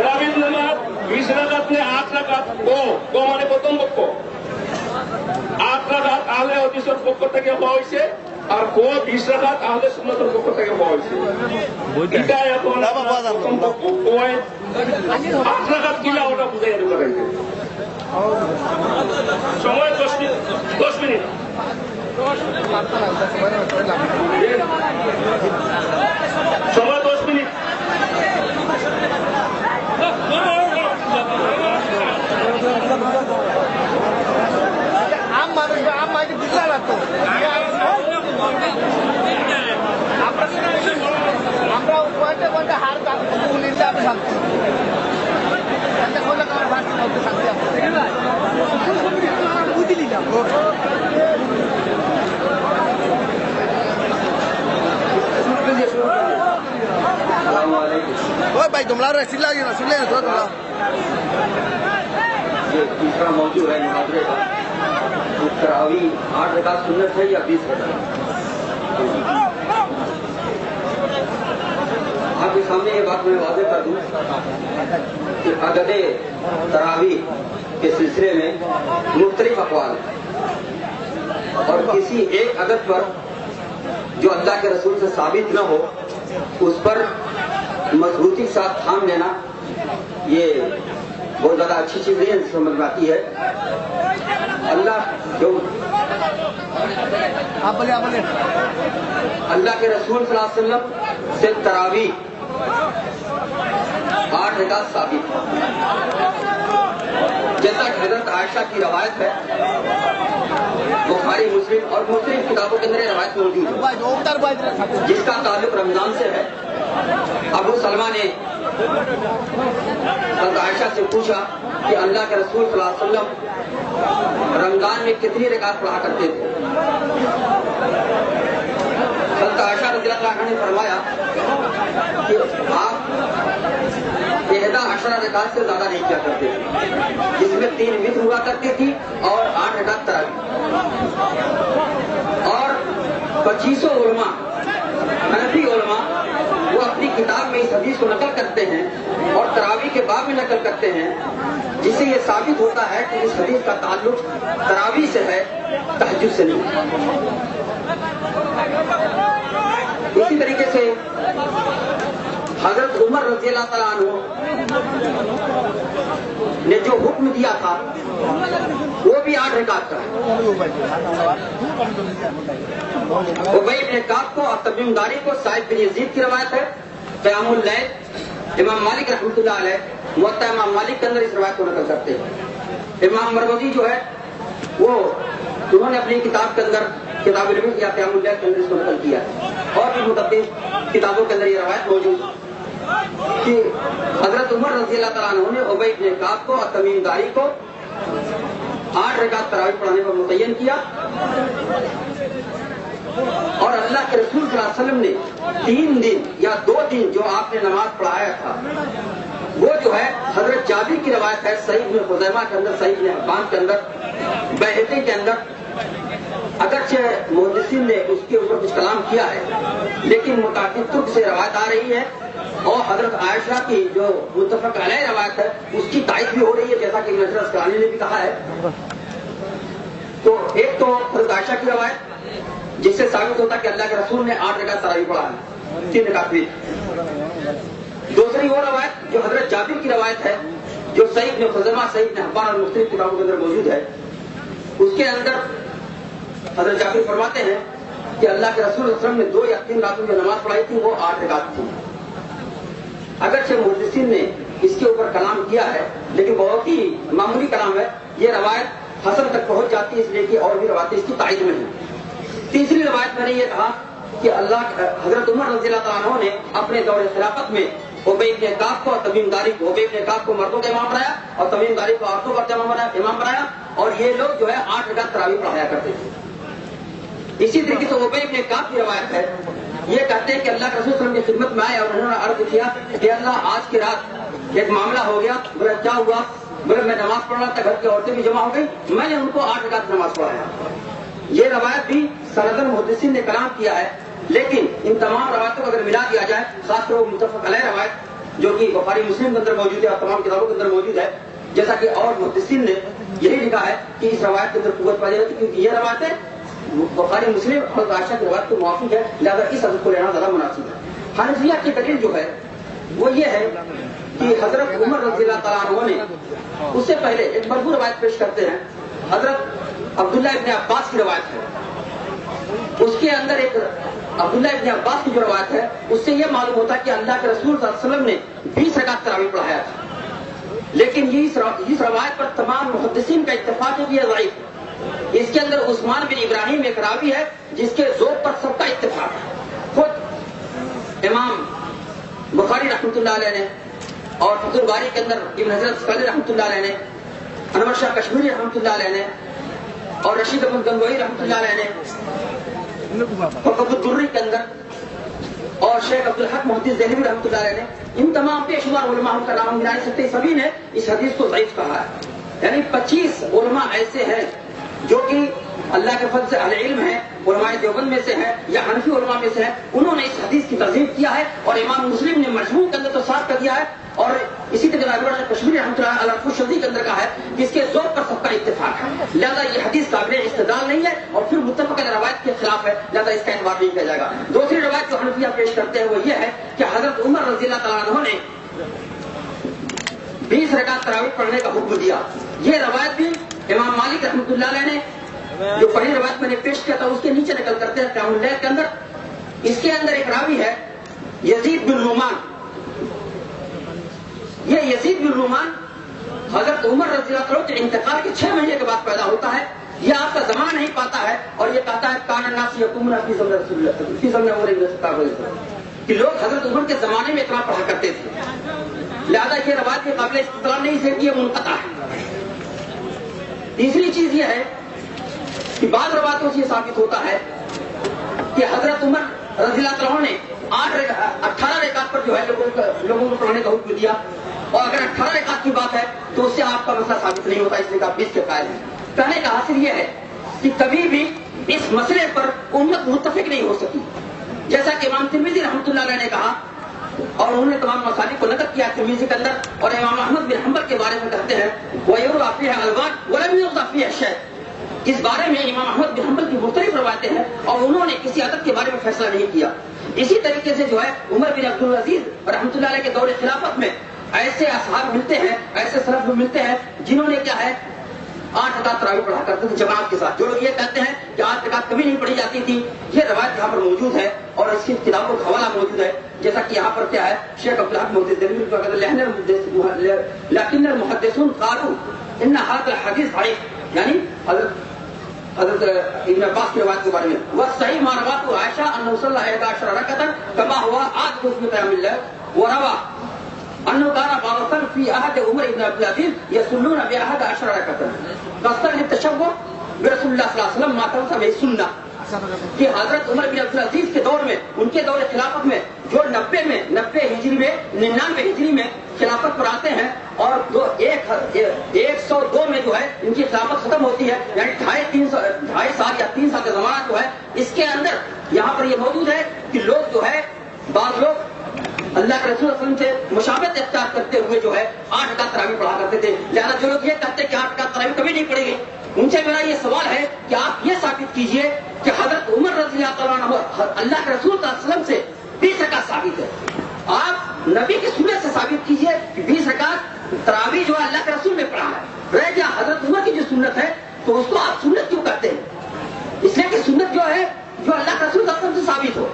রবীন্দ্রনাথ 20 রাকাত নে 8 রাকাত ও মানে প্রথম পক্ষ 8 রাকাত আহলে হাদিসের পক্ষ থেকে হওয়া হয়েছে আর 20 রাকাত আহলে সুন্নাতের পক্ষ থেকে হওয়া হয়েছে এটা এখন প্রথম পক্ষ 8 রাকাত কিলা ওটা বুঝাই দিতে পারবে সময় 10 মিনিট সময় 10 মিনিট بھائی تمہارا رسید لگے نا سن لینا تھوڑا یہ تیسرا موضوع ہے محاورے کا تراوی 8 رکعت سنت ہے یا 20 رکعت؟ آپ کے سامنے یہ بات میں واضح کر دوں کہ عدد تراوی کے سلسلے میں مختلف اقوال ہیں اور کسی ایک عدد پر جو اللہ کے رسول سے ثابت نہ ہو اس پر مضبوطی کے ساتھ تھام لینا یہ بہت زیادہ اچھی چیز نہیں ہے، سمجھ میں آتی ہے۔ اللہ کے رسول صلی اللہ علیہ وسلم سے تراویح 8 رکعت ثابت ہے، جیسا کہ حضرت عائشہ کی روایت ہے، بخاری مسلم اور مختلف کتابوں کے اندر یہ روایت موجود ہے جس کا تعلق رمضان سے ہے۔ ابو سلمہ نے حضرت عائشہ سے پوچھا کہ اللہ کے رسول صلی اللہ علیہ وسلم رمضان میں کتنی رکعت پڑھا کرتے تھے؟ حضرت عائشہ رضی اللہ عنہا نے فرمایا کہ آپ 11 رکعت سے زیادہ نہیں کیا کرتے تھے، جس میں 3 وتر ہوا کرتی تھی اور 8 رکعت تراویح۔ اور 25 علماء حنفی علماء وہ اپنی کتاب میں اس حدیث کو نقل کرتے ہیں اور تراویح کے باب میں نقل کرتے ہیں، جس سے یہ ثابت ہوتا ہے کہ اس حدیث کا تعلق تراویح سے ہے، تہجد سے نہیں۔ اسی طریقے سے حضرت عمر رضی اللہ تعالیٰ عنہ نے جو حکم دیا تھا وہ بھی 8 رکعت کا ہے۔ ابی بن کعب کو اور تمیم داری کو سعید بن یزید کی روایت ہے۔ قیام اللیل امام مالک رحمۃ اللہ علیہ موطا امام مالک کے اندر اس روایت کو نقل کرتے ہیں۔ امام مروزی جو ہے وہ انہوں نے اپنی کتاب کے اندر کتاب العلم یا قیام اللیل کے اندر اس کو نقل کیا ہے، اور بھی متعدد کتابوں کے اندر یہ روایت موجود ہے کہ حضرت عمر رضی اللہ تعالیٰ عنہ نے ابی بن کعب کو اور تمیم داری کو 8 رکعت تراویح پڑھانے پر متعین کیا، اور اللہ کے رسول صلی اللہ علیہ وسلم نے 3 دن یا 2 دن جو آپ نے نماز پڑھایا تھا وہ جو ہے حضرت جابر کی روایت ہے، صحیح ابن خزیمہ کے اندر، صحیح ابن حبان کے اندر، بیہقی کے اندر۔ اگرچہ محدثین نے اس کے اوپر کچھ کلام کیا ہے لیکن متعدد ترک سے روایت آ رہی ہے، اور حضرت عائشہ کی جو متفق علیہ روایت ہے اس کی تائید بھی ہو رہی ہے، جیسا کہ نصر اسقلانی نے بھی کہا ہے۔ تو ایک تو حضرت عائشہ کی روایت جس سے ثابت ہوتا کہ اللہ کے رسول نے 8 رکعت تراویح پڑھا ہے، 3 رکعت بھی۔ دوسری وہ روایت جو حضرت جابر کی روایت ہے، جو صحیح ابن خزیمہ، صحیح ابن حبان اور مختلف کتابوں کے اندر موجود ہے، اس کے اندر حضرت جابر فرماتے ہیں کہ اللہ کے رسول صلی اللہ علیہ وسلم نے 2 یا 3 راتوں جو نماز پڑھائی تھی وہ 8 رکعت تھی۔ اگرچہ محدثین نے اس کے اوپر کلام کیا ہے لیکن بہت ہی معمولی کلام ہے، یہ روایت حسن تک پہنچ جاتی ہے، اس لیے کہ اور بھی روایتیں اس کی تائید میں ہیں۔ تیسری روایت میں نے یہ کہا کہ حضرت عمر رضی اللہ تعالیٰ عنہ نے اپنے دور خلافت میں ابی بن کعب کو اور تمیم داری کو، ابی بن کعب کو مردوں کا امام بنایا اور تمیم داری کو عورتوں کا امام بنایا، اور یہ لوگ جو ہے 8 رکعت تراویح پڑھایا کرتے تھے۔ اسی طریقے سے ابی بن کعب کی روایت ہے، یہ کہتے ہیں کہ اللہ کے رسول صلی اللہ علیہ وسلم کی خدمت میں آئے اور انہوں نے عرض کیا کہ اللہ آج کی رات ایک معاملہ ہو گیا۔ بولا کیا ہوا؟ بولے میں نماز پڑھ رہا تھا، گھر کی عورتیں بھی جمع ہو گئی، میں نے ان کو 8 رکعت نماز پڑھایا۔ یہ روایت بھی سندن محدثین نے کلام کیا ہے، لیکن ان تمام روایتوں کو اگر ملا دیا جائے، خاص طور پر متفق علیہ روایت جو کہ بخاری مسلم کے اندر موجود ہے اور تمام کتابوں کے اندر موجود ہے، جیسا کہ اور محدثین نے یہی لکھا ہے کہ اس روایت کے اندر قوت پائی جاتی ہے، کیونکہ یہ روایتیں بخاری مسلم اور عائشہ کی روایت کو موافق ہے، لہذا اس حدیث کو لینا زیادہ مناسب ہے۔ حنفیہ کی دلیل جو ہے وہ یہ ہے کہ حضرت عمر رضی اللہ تعالیٰ عنہ نے اس سے پہلے ایک مرفوع روایت پیش کرتے ہیں، حضرت عبداللہ ابن عباس کی روایت ہے، اس کے اندر ایک عبداللہ ابن عباس کی جو روایت ہے اس سے یہ معلوم ہوتا ہے کہ اللہ کے رسول صلی اللہ علیہ وسلم نے 20 رکعت تراویح پڑھایا تھا، لیکن اس روایت پر تمام محدثین کا اتفاق ہے کہ یہ ضعیف ہے۔ اس کے اندر عثمان بن ابراہیم ایک راوی ہے جس کے ذوق پر سب کا اتفاق ہے، خود امام बुखारी रहमतुल्लाह अलैह ने और फतहुल बारी के अंदर इब्न हजर अस्क़लानी रहमतुल्लाह अलैह ने, अनवर शाह कश्मीरी रहमतुल्लाह अलैह ने और रशीद अहमद गंगोही रहमतुल्लाह अलैह ने फक़हुद्दुर्री के अंदर और शेख अब्दुल हक मुहद्दिस देहलवी रहमतुल्लाह अलैह ने, इन तमाम बेशुमार उलमा का नाम गिना नहीं सकते, सभी ने इस हदीस को ज़ईफ़ कहा है। यानी 25 उलमा ऐसे हैं जो कि अल्लाह के फज़ल से अहले इल्म है, उलमाए देवबंद में से है या हनफी उलमा में से है, उन्होंने इस हदीस की तज़हीब किया है और इमाम मुस्लिम ने मजमू के अंदर तो साफ कर दिया है। और इसी तरह अनवर शाह कश्मीरी रहमतुल्लाह अलैह खुशदी के अंदर का है कि इसके ज़ौक़ पर सबका इत्तेफाक है, लिहाजा ये हदीस काबिल इस्तिदलाल नहीं है और फिर मुत्तफ़क़ अलैह रवायत के खिलाफ है, लिहाजा इसका इतबार नहीं किया जाएगा। दूसरी रवायत जो हनफिया पेश करते हैं वो ये है कि हजरत उमर रज़ियल्लाहु तआला अन्हु ने 20 रकात तरावीह पढ़ने का हुक्म दिया। ये रवायत भी इमाम मालिक रहमतुल्लाह अलैह ने जो पहली रवायत मैंने पेश किया था उसके नीचे नकल करते हैं क़यामुल लैल के अंदर। इसके अंदर एक रावी है यजीद बिन रुमान। ये यजीद बिन रुमान हजरत उमर रज़ियल्लाहु अन्हु के इंतकाल के 6 महीने के बाद पैदा होता है। ये आपका ज़माना नहीं पाता है और ये कहता है कान अन्नास यकुमुना फी ज़मन रसूलुल्लाह फी ज़मन उमर इब्न खत्ताब कि लोग हजरत उमर के जमाने में इतना पढ़ा करते थे, लिहाजा ये रवायत के काबिल इस्तिदलाल नहीं से कि ये मुनक़ता है। तीसरी चीज ये है कि बाद रवायतों से साबित होता है कि हजरत उमर रज़ियल्लाहु अन्हु ने 18 रकात पर जो है लोगों को पढ़ने का हुक्म दिया और अगर 18 रकात की बात है तो उससे आपका मसला साबित नहीं होता, इसलिए आप 20 के कायल हैं। कहने का हासिल यह है कि कभी भी इस मसले पर उम्मत मुत्तफिक नहीं हो सकी, जैसा कि इमाम तिरमिज़ी रहमतुल्लाह अलैह ने कहा और उन्होंने तमाम मसालिक को नकल किया तिरमिज़ी के अंदर। और इमाम अहमद बिन हंबल के बारे में कहते हैं वयुरवा फीहा अलवान वलम युज़ा फीहा शै, इस बारे में इमाम अहमद बिन हंबल की मुख्तलिफ रवायतें हैं और उन्होंने किसी अदद के बारे में फैसला नहीं किया। इसी तरीके से जो है उमर बिन अब्दुल अजीज रहमतुल्लाह अलैह के दौरे खिलाफत में ऐसे असहाब मिलते हैं, ऐसे सलफ मिलते हैं जिन्होंने क्या है 8 रकात तरावीह पढ़ा करते थे जमात के साथ। जो लोग ये कहते हैं कि 8 रकात कभी नहीं पढ़ी जाती थी, ये रवायत यहाँ पर मौजूद है और इसकी किताबों का हवाला मौजूद है। जैसा कि यहाँ पर क्या है शेख अब्दुल हक मुहद्दिस देहलवी को कहते लेकिन मुहद्दिसून क़ालू इन्न हाज़ा हदीस ज़ईफ़, यानी हज़रत इब्न अब्बास की रवायत के बारे में वह सही मा रवातु आयशा अन्नहु सल्लल्लाहु अलैहि वसल्लम रकअतन कमा हुआ आज कुछ में क़यामुल लैल व रवा अन्नहु काना बावसन फी अहद उमर इब्न अब्दुल अजीज यसुल्लून बि अहद अशरा रकअतन कस्तर लितशब्बुह बिरसूलिल्लाह सल्लल्लाहु अलैहि वसल्लम मातम सा सुन्ना कि हजरत उमर बिन अब्दुल अजीज के दौर में, उनके दौर खिलाफत में जो 90 हिजरी में 99 हिजरी में खिलाफत पर आते हैं और 102 में जो है इनकी खिलाफत खत्म होती है, यानी 2.5 साल या 3 साल का जमाना जो है, इसके अंदर यहाँ पर ये मौजूद है कि लोग जो है बाद लोग अल्लाह के रसूल सल्लल्लाहु अलैहि वसल्लम से मुशाबहत इख्तियार करते हुए जो है 8 रकात तरावीह पढ़ा करते थे। लिहाजा जो लोग ये कहते हैं कि 8 रकात तरावीह कभी नहीं पढ़ेंगे, उनसे मेरा ये सवाल है कि आप ये साबित कीजिए कि हजरत उमर रज़ियल्लाहु तआला अन्हु अल्लाह के रसूल सल्लल्लाहु अलैहि वसल्लम से 20 रकात साबित है। आप नबी की सुन्नत से साबित कीजिए कि 20 रकात तरावीह जो अल्लाह के रसूल ने पढ़ा है। रह गया हजरत उमर की जो सुन्नत है तो उसको आप सुन्नत क्यों कहते हैं? इसलिए कि सुन्नत जो है जो अल्लाह के रसूल सल्लल्लाहु अलैहि वसल्लम से साबित हो,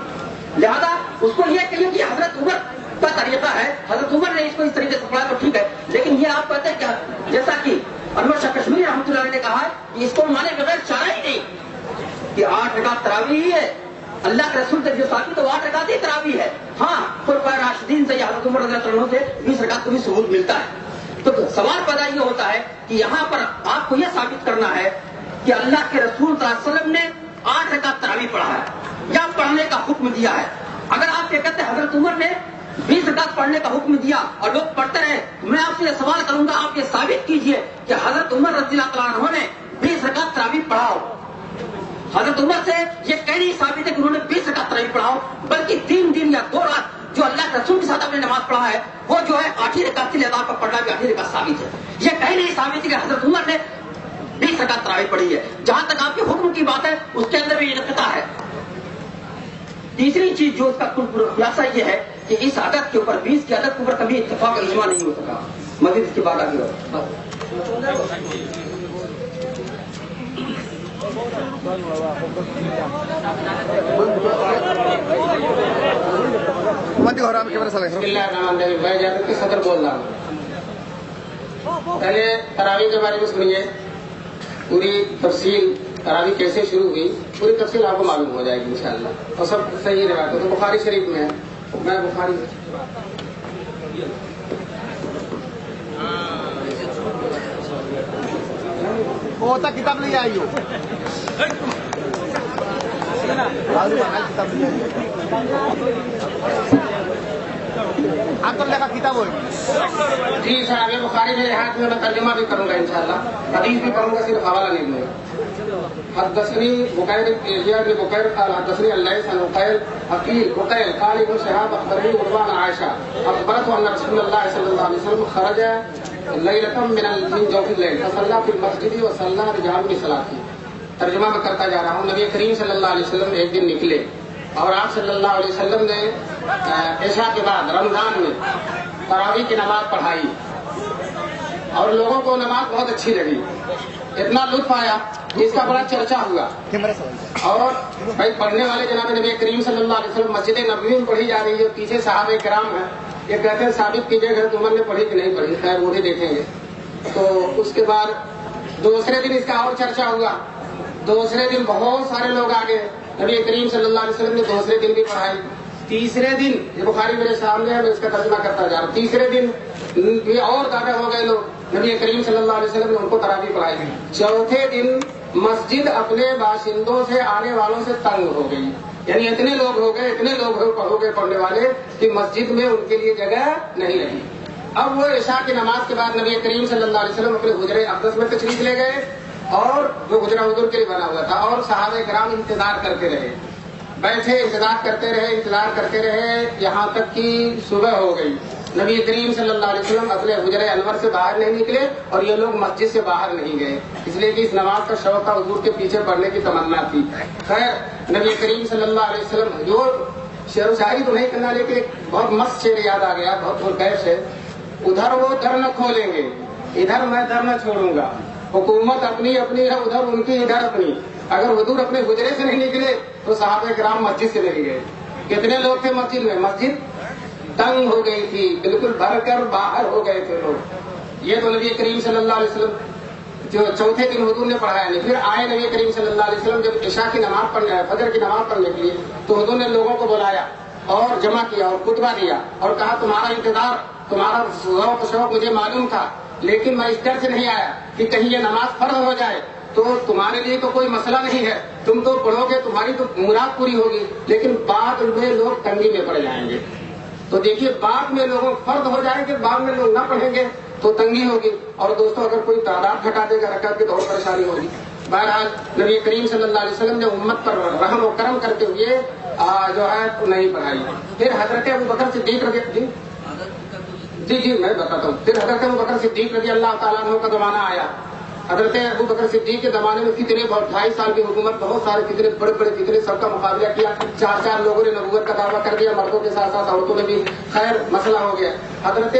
लिहाजा उसको यह कहिए कि हजरत उमर का तरीका है, हजरत उमर ने इसको इस तरीके से पढ़ा तो ठीक है। लेकिन ये आप कहते हैं क्या, जैसा कि अनवर शाह कश्मीरी रहमतुल्लाह अलैह ने कहा कि इसको माने बगैर चारा ही नहीं कि 8 रकात तरावीह ही है, अल्लाह के रसूल से जो साबित है 8 रकात ही तरावीह है। हाँ, खुलफाए राशिदीन से या हजरत उमर रज़ियल्लाहु अन्हु से 20 रकात को भी सबूत मिलता है। तो सवाल पैदा ये होता है कि यहाँ पर आपको यह साबित करना है कि अल्लाह के रसूल सल्लल्लाहु अलैहि वसल्लम ने 8 रकात तरावीह पढ़ा है या पढ़ने का हुक्म दिया है। अगर आप ये कहते हैं हजरत उमर ने 20 रकात पढ़ने का हुक्म दिया और लोग पढ़ते रहे, मैं आपसे ये सवाल करूंगा, आप ये साबित कीजिए कि हजरत उमर रज़ियल्लाहु तआला अन्हु ने 20 रकात तरावीह पढ़ाओ। हजरत उमर से ये कहीं नहीं साबित है कि उन्होंने 20 रकात तरावीह पढ़ाओ, बल्कि 3 दिन या 2 रात जो अल्लाह के रसूल के साथ आपने नमाज पढ़ा है वो जो है 8 रकात के आधार पर पढ़ना भी 8 रकात साबित है। ये कहीं नहीं साबित है कि हजरत उमर ने 20 रकात तरावीह पढ़ी है। जहां तक आपके हुक्म की बात है उसके अंदर भी इनक़ता है। तीसरी चीज जो उसका खुलासा ये है कि इस आदत के ऊपर 20 की आदत के ऊपर कभी इत्तेफाक और इजमा नहीं हो सका। मजीद इसके बाद आगे मैं सदर बोल रहा हूँ। पहले तरावीह के बारे में सुनिए, पूरी तफसील तरावीह कैसे शुरू हुई पूरी तफसील आपको मालूम हो जाएगी इंशाअल्लाह। और सब सही रवायत तो बुखारी शरीफ में है میں بخاری وہ تک کتاب لے آئی ہو کتاب لے آئی آپ کو لگا کتاب ہوگی جی صاحب بخاری میرے ہاتھ میں ترجمہ بھی کروں گا انشاءاللہ حدیث بھی کروں گا صرف حوالہ نہیں دوں گا حدثني بكير بن بكير قال حدثني الليث عن بكير حقيل بكير قال ابن شهاب اخبرني عروة عائشة اخبرته ان رسول الله صلى الله عليه وسلم خرج ليلة من جوف الليل فصلى في المسجد وصلى رجال بصلاته ترجمہ میں کرتا جا رہا ہوں. نبی کریم صلی اللہ علیہ وسلم ایک دن نکلے اور آپ صلی اللہ علیہ وسلم نے عشاء کے بعد رمضان میں تراویح کی نماز پڑھائی اور لوگوں کو نماز بہت اچھی لگی. اتنا لطف آیا کہ اس کا بڑا چرچا ہوا اور بھائی پڑھنے والے جناب نبی کریم صلی اللہ علیہ وسلم مسجد نبوی میں پڑھی جا رہی ہے. پیچھے صحابہ کرام ہیں یہ کہتے ہیں ثابت کیجیے حضرت عمر نے پڑھی کہ نہیں پڑھی. خیر وہ بھی دیکھیں گے. تو اس کے بعد دوسرے دن اس کا اور چرچا ہوا. دوسرے دن بہت سارے لوگ آ گئے. نبی کریم صلی اللہ علیہ وسلم نے دوسرے دن بھی پڑھائی. تیسرے دن یہ بخاری میرے سامنے ہے میں اس کا ترجمہ کرتا جا رہا ہوں. تیسرے دن بھی اور زیادہ ہو گئے لوگ. نبی کریم صلی اللہ علیہ وسلم نے ان کو تراویح پڑھائی. چوتھے دن مسجد اپنے باشندوں سے آنے والوں سے تنگ ہو گئی. یعنی اتنے لوگ ہو گئے پڑھنے والے کہ مسجد میں ان کے لیے جگہ نہیں رہی. اب وہ عشاء کی نماز کے بعد نبی کریم صلی اللہ علیہ وسلم اپنے حجرے اقدس میں تشریف لے گئے اور جو حجرہ حضور کے لیے بنا ہوا تھا اور صحابہ کرام انتظار کرتے رہے. بیٹھے انتظار کرتے رہے یہاں تک کہ صبح ہو گئی. نبی کریم صلی اللہ علیہ وسلم اپنے حجرہ انور سے باہر نہیں نکلے اور یہ لوگ مسجد سے باہر نہیں گئے اس لیے کہ اس نماز کا شوق تھا. حضور کے پیچھے پڑھنے کی تمنا تھی. خیر نبی کریم صلی اللہ علیہ وسلم جو شعر و شاعری تو نہیں کرنا لیکن ایک بہت مست شعر یاد آ گیا بہت پرکیف ہے. ادھر وہ در نہ کھولیں گے ادھر میں در نہ چھوڑوں گا. حکومت اپنی اپنی ہے ادھر ان کی ادھر اپنی. اگر حضور اپنے حجرے سے نہیں نکلے تو صحابہ کرام مسجد سے نہیں گئے. کتنے لوگ تھے مسجد میں؟ مسجد تنگ ہو گئی تھی بالکل بھر کر باہر ہو گئے تھے لوگ. یہ تو نبی کریم صلی اللہ علیہ وسلم جو چوتھے دن حضور نے پڑھایا نہیں. پھر آئے نبی کریم صلی اللہ علیہ وسلم جب عشاء کی نماز پڑھنے آئے فجر کی نماز پڑھنے کے لیے تو حضور نے لوگوں کو بلایا اور جمع کیا اور خطبہ دیا اور کہا تمہارا انتظار تمہارا شوق مجھے معلوم تھا لیکن میں اس ڈر سے نہیں آیا کہ کہیں یہ نماز فرض ہو جائے تو تمہارے لیے تو کوئی مسئلہ نہیں ہے. تم تو پڑھو گے تمہاری تو مراد پوری ہوگی لیکن بعد میں لوگ تنگی میں پڑ جائیں گے. تو دیکھیے بعد میں لوگوں فرض ہو جائے گا بعد میں لوگ نہ پڑھیں گے تو تنگی ہوگی. اور دوستوں اگر کوئی تعداد گھٹا دے گا رکعت کی تو اور پریشانی ہوگی. بہرحال نبی کریم صلی اللہ علیہ وسلم نے امت پر رحم و کرم کرتے ہوئے جو ہے نہیں پڑھائی. پھر حضرت ابوبکر صدیق جی میں بتاتا ہوں. پھر حضرت ابوبکر صدیق رضی اللہ تعالیٰ عنہ کا زمانہ آیا. حضرت ابوبکر صدیق کے زمانے میں کتنے 28 سال کی حکومت بہت سارے کتنے بڑے بڑے کتنے سب کا مقابلہ کیا. 4 لوگوں نے نبوت کا دعویٰ کر دیا مردوں کے ساتھ ساتھ عورتوں نے بھی. خیر مسئلہ ہو گیا. حضرت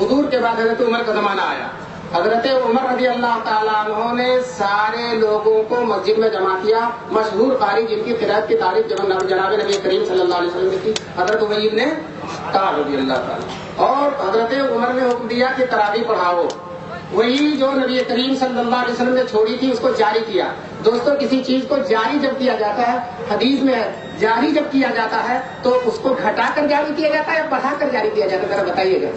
حضور کے بعد حضرت عمر کا زمانہ آیا. حضرت عمر رضی اللہ تعالیٰ عنہ نے سارے لوگوں کو مسجد میں جمع کیا. مشہور قاری جن کی قرات کی تعریف جناب نبی کریم صلی اللہ علیہ وسلم نے کی حضرت ابی بن کعب رضی اللہ تعالیٰ. اور حضرت عمر نے حکم دیا کہ تراویح پڑھاؤ. وہی جو نبی کریم صلی اللہ علیہ وسلم نے چھوڑی تھی اس کو جاری کیا. دوستوں کسی چیز کو جاری جب کیا جاتا ہے حدیث میں ہے جاری جب کیا جاتا ہے تو اس کو گھٹا کر جاری کیا جاتا ہے یا بڑھا کر جاری کیا جاتا ہے ذرا بتائیے گا.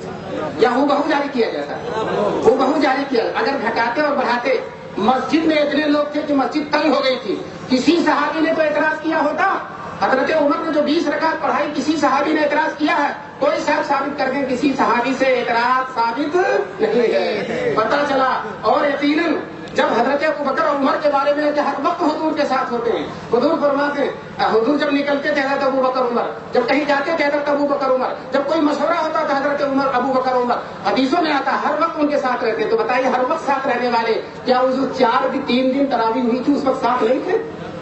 یا ہو بہو جاری کیا جاتا ہے؟ ہو بہو جاری کیا. اگر گھٹاتے اور بڑھاتے مسجد میں اتنے لوگ تھے کہ مسجد تنگ ہو گئی تھی. کسی صحابی نے تو اعتراض کیا ہوتا؟ حضرت عمر نے جو 20 رکعت پڑھائی کسی صحابی نے اعتراض کیا ہے؟ کوئی صاحب ثابت کر دیں کسی صحابی سے اعتراض ثابت نہیں ہے. پتہ چلا. اور یقیناً جب حضرت ابوبکر اور عمر کے بارے میں کہ ہر وقت حضور کے ساتھ ہوتے ہیں. حضور فرماتے ہیں حضور جب نکلتے تھے حضرت ابوبکر عمر, جب کہیں جاتے تھے حضرت ابوبکر عمر, جب کوئی مشورہ ہوتا تھا حضرت عمر ابوبکر عمر. حدیثوں میں آتا ہر وقت ان کے ساتھ رہتے. تو بتائیے ہر وقت ساتھ رہنے والے کیا اس 3 دن تراویح ہوئی تھی اس وقت ساتھ نہیں تھے؟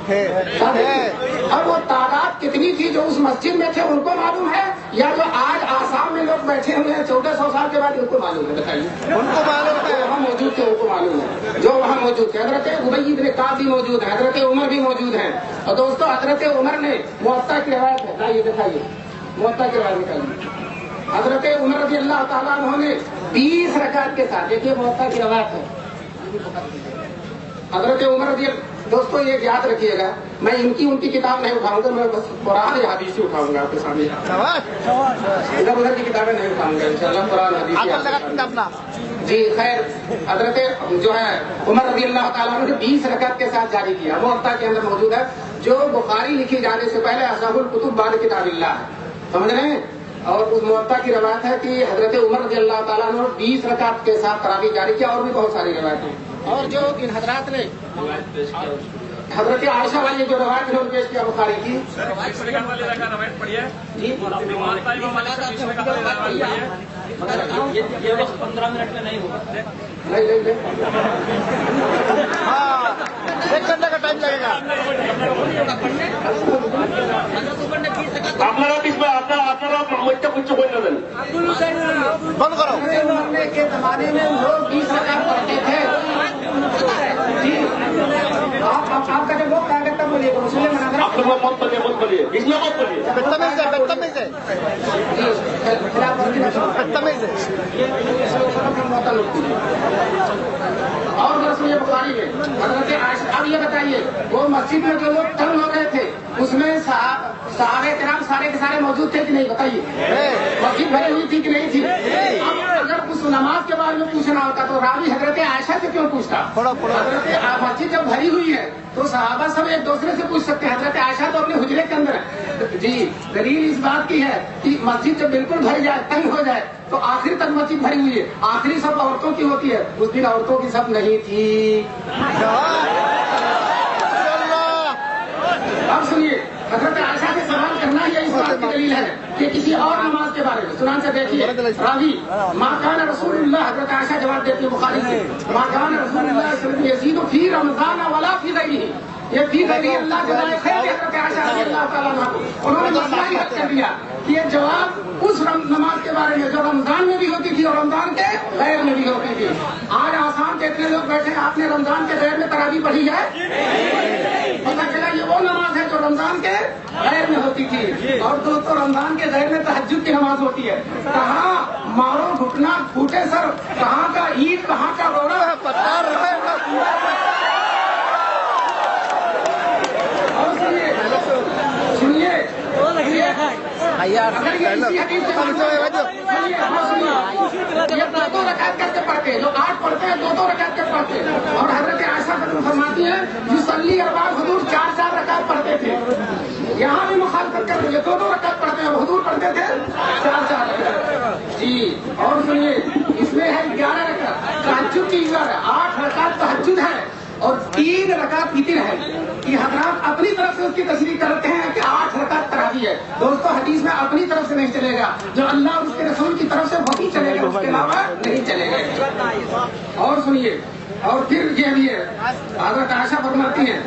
اور وہ تعداد کتنی تھی جو اس مسجد میں تھے ان کو معلوم ہے یا جو آج آسام میں لوگ بیٹھے ہوئے ہیں 1400 سال کے بعد ان کو معلوم ہے؟ بتائیے. ان کو معلوم ہے وہاں موجود تھے ان کو معلوم ہے جو وہاں موجود تھے. حضرت ابی بن کعب بھی موجود ہیں, حضرت عمر بھی موجود ہیں. اور دوستوں حضرت عمر نے موطا کی روایت ہے یہ دکھائیے موطا کی روایت نکالیے. حضرت عمر رضی اللہ تعالیٰ عنہ نے 20 رکعت کے ساتھ دیکھیے موطا کی روایت ہے. حضرت عمر رضی دوستوں یہ یاد رکھیے گا، میں ان کی کتاب نہیں اٹھاؤں گا، میں بس قرآن یا حدیث ہی اٹھاؤں گا آپ کے سامنے. ادھر ادھر کی کتابیں نہیں اٹھاؤں گا انشاءاللہ، قرآن حدیث. آپ لگا کتاب نا جی خیر، حضرت جو ہے عمر رضی اللہ تعالیٰ عنہ نے 20 رکعت کے ساتھ جاری کیا، موطا کے اندر موجود ہے، جو بخاری لکھی جانے سے پہلے اصحاب الکتب بعد کتاب اللہ ہے، سمجھ رہے ہیں. اور اس موطا کی روایت ہے کہ حضرت عمر رضی اللہ تعالیٰ عنہ 20 رکعت کے ساتھ تراویح جاری کیا، اور بھی بہت ساری روایتیں. اور جو ان حضرات نے حضرت عائشہ والی جو روایت انہوں نے پیش کیا بخاری کی، یہ وقت 15 منٹ میں نہیں ہوگا. نہیں ہاں 1 گھنٹے کا ٹائم لگے گا. আপনারা পিছনে আপনারা মধ্যে কুচ্ছ করতে দেন. بند کرو. کے زمانے میں لوگ 20 رکعت پڑھتے تھے. جی آپ کا جو وہ کیا کرتا بولیے مسلم مناظر আপনারা মত বলিয়ে বিষ্ণু মত বলিয়ে بدتمیز ہے بدتمیز ہے بدتمیز ہے. اور رسول بخاری میں حضرت عائشہ. اب یہ بتائیے وہ مسجد میں جو لوگ تنگ ہو گئے تھے اس میں صحابہ کرام سارے کے سارے موجود تھے کہ نہیں بتائیے؟ مسجد بھری ہوئی تھی کہ نہیں تھی؟ اب اگر اس نماز کے بارے میں پوچھنا ہوتا تو راوی حضرت عائشہ سے کیوں پوچھتا؟ حضرت مسجد جب بھری ہوئی ہے تو صحابہ سب ایک دوسرے سے پوچھ سکتے ہیں. حضرت عائشہ تو اپنے حجرے کے اندر ہے. جی دلیل اس بات کی ہے کہ مسجد جب بالکل بھر جائے تنگ ہو جائے تو آخر تک مسجد بھری ہوئی ہے، آخری سب عورتوں کی ہوتی ہے، اس دن عورتوں کی سب نہیں تھی. اب سنیے حضرت عائشہ سے سوال کرنا ہی اس بات کی دلیل ہے کہ کسی اور نماز کے بارے میں سنان سے دیکھیے راوی ما کان رسول اللہ. حضرت عائشہ جواب دیتی ہے بخاری سے، ما کان رسول اللہ صلی اللہ علیہ وسلم یزید فی رمضان ولا فی غیرہ. یہ فی غیرہ اللہ جزائے خیر ہے حضرت عائشہ رضی اللہ تعالیٰ عنہ کو. انہوں نے مسئلہ ہی حل کر دیا کہ یہ جواب اس نماز کے بارے میں جو رمضان میں بھی ہوتی تھی اور رمضان کے غیر میں بھی ہوتی تھی. آج آسام کے اتنے لوگ بیٹھے ہیں، آپ نے رمضان کے غیر میں تراویح پڑھی ہے؟ پتا چلا یہ وہ نماز ہے جو رمضان کے غیر میں ہوتی تھی. اور دوستوں رمضان کے غیر میں تہجد کی نماز ہوتی ہے. کہاں مارو گھٹنا پھوٹے سر، کہاں کا عید کہاں کا روڑا ہے پتا رہے. اور سنیے اگر یہ اسی حدیث سے یہ دو رکعت کر کے پڑھتے ہیں، جو 8 پڑھتے ہیں 2 رکعت کے پڑھتے ہیں. اور حضرت عائشہ فرماتی ہیں یصلی اربع، حضور 4 رکعت پڑھتے تھے. یہاں بھی مخالفت کر رہے ہیں، 2 رکعت پڑھتے ہیں، حضور پڑھتے تھے 4 رکعت. جی اور سنیے اس میں ہے 11 رکعت تہجد کی، 8 رکعت تہجد ہے اور 3 رکعت وتر ہے. یہ حضرات اپنی طرف سے اس کی تشریح کرتے ہیں کہ 8 رکعت تراویح ہے. دوستوں حدیث میں اپنی طرف سے نہیں چلے گا، جو اللہ اور اس کے رسول کی طرف سے وہی چلے گا، اس کے علاوہ نہیں چلے گا. اور سنیے اور پھر یہ بھی ہے حضرت عائشہ فرماتی ہیں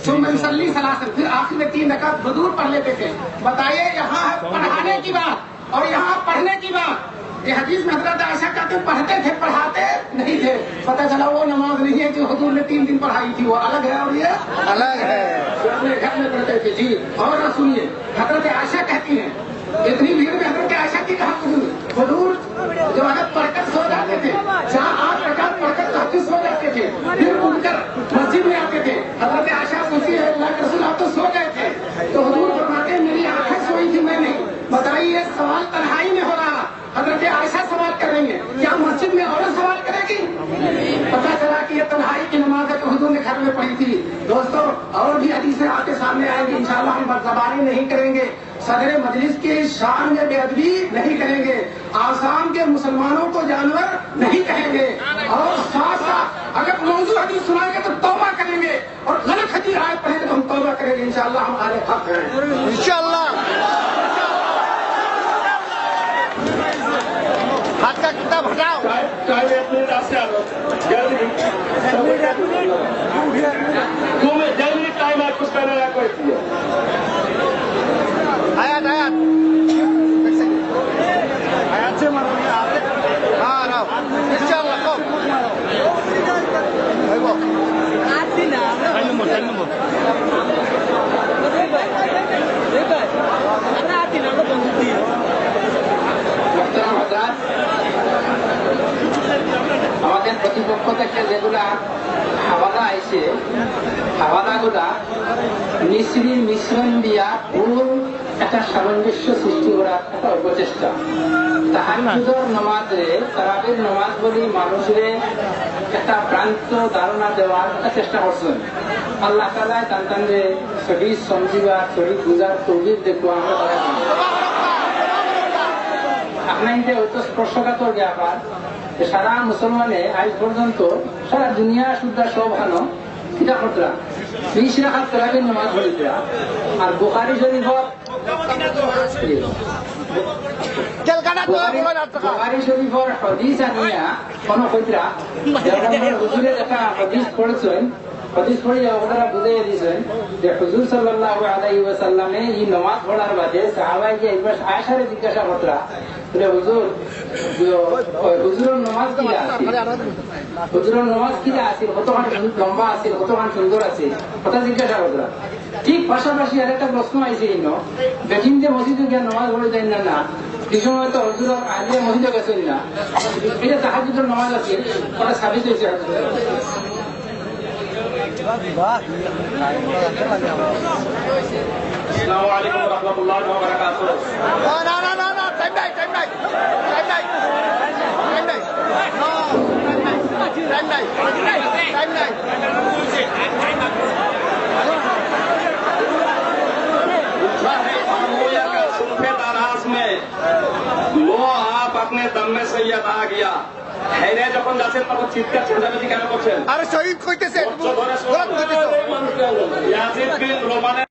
ثم يصلي ثلاثا، پھر آخر میں 3 رکعت حضور پڑھ لیتے تھے. بتائیے یہاں ہے پڑھانے کی بات اور یہاں پڑھنے کی بات. یہ حدیث میں حضرت عائشہ کہتے پڑھتے تھے پڑھاتے نہیں تھے. پتہ چلا وہ نماز نہیں ہے جو حضور نے 3 دن پڑھائی تھی، وہ الگ ہے اور یہ الگ ہے جو اپنے گھر میں پڑھتے تھے. جی اور سنیے حضرت عائشہ کہتی ہیں اتنی بھیڑ میں حضرت عائشہ کی کہا حضور جو عادت پڑھ کر سو جاتے تھے، 8 رکعت پڑھ کر تہجد سو جاتے تھے، پھر اٹھ کر مسجد میں آتے تھے. حضرت عائشہ پوچھتی ہے اللہ کے رسول آپ تو سو گئے تھے، تو حضور فرماتے ہیں میری آنکھیں سوئی تھی میں نہیں. بتائیے سوال تنہائی میں ہو رہا، حضرت عائشہ سوال کر رہی ہیں، کیا مسجد میں عورت سوال کرے گی؟ پتا چلا کہ یہ تنہائی کی نماز ہے تو حضور نے گھر میں پڑھی تھی. دوستوں اور بھی حدیثیں آپ کے سامنے آئیں گی انشاءاللہ. ہم بدزبانی نہیں کریں گے، صدر مجلس کی شان میں بے ادبی نہیں کریں گے، آسام کے مسلمانوں کو جانور نہیں کہیں گے، اور ساتھ ساتھ اگر موضوع حدیث سنائیں گے تو توبہ کریں گے، اور غلط حدیث آیت پڑھیں گے تو ہم توبہ کریں گے انشاءاللہ. ہم اہل حق ہیں انشاءاللہ. ہاتھ کا کتاب ہٹاؤ. ٹائم 1 منٹ آپ سے آ رہا ہوں. 2 منٹ ٹائم ہے، کچھ کہنا ہے کوئی؟ آیات سے مارو. ہاں راو انشاءاللہ. আমাদের প্রতিপক্ষ থেকে যেগুলা হচ্ছে হাওয়ালাগুলা মিশ্রির মিশ্রণ দিয়া ভুল একটা সামঞ্জস্য সৃষ্টি করার একটা অপচেষ্টা। তাহাজ্জুদের নামাজে তারাবির নামাজ বলি মানুষের একটা ভ্রান্ত ধারণা দেওয়ার একটা চেষ্টা করছেন। আল্লাহ তাআলা তান্তানরে সহি সমঝিবা সহি বুঝার তৌফিক দেখবো আমরা তারা আপনার হয়তো স্পর্শকাতর ব্যাপার যে সারা মুসলমানে আজ পর্যন্ত সারা দুনিয়া শুদ্ধা সব ভালো কিতা করতরা 20 রাকাত তারাবির নামাজ পড়িতরা। আর বুখারী শরীফত বুখারী শরীফের হাদিস আনিয়া কোন কইতরা যখন হুজুরে একটা হাদিস পড়ছেন, হাদিস পড়ে ওনারা বুঝিয়ে দিয়েছেন যে হুজুর সাল্লাল্লাহু আলাইহি ওয়াসাল্লামে এই নামাজ পড়ার বাদে সাহাবায়ে একবার আয়েশারে জিজ্ঞাসা করতরা বলে হুজুর হুজুরের নামাজ কি আছে, হুজুরের নামাজ কি আছে, কতখান লম্বা আছে, কতখান সুন্দর আছে, কথা জিজ্ঞাসা করতরা। ঠিক পাশাপাশি আরেকটা প্রশ্ন আইছে বেটিং যে মসজিদে গিয়ে নামাজ পড়ে যায় না না এই সময় তো হুজুর আগে মসজিদে গেছেন না, এটা তাহাজ্জুদের নামাজ আছে ওটা সাবিত হয়েছে। আসসালামু আলাইকুম ওয়া রাহমাতুল্লাহি ওয়া বারাকাতুহু। No, time night. लो आप अपने दम में सैयद आ गया हैरे যখন যাচ্ছেন তখন চিৎকার চেঁচামেচি কেন করছেন? আরে শহীদ কইতেছে ইয়াজিদ বিন রোমানের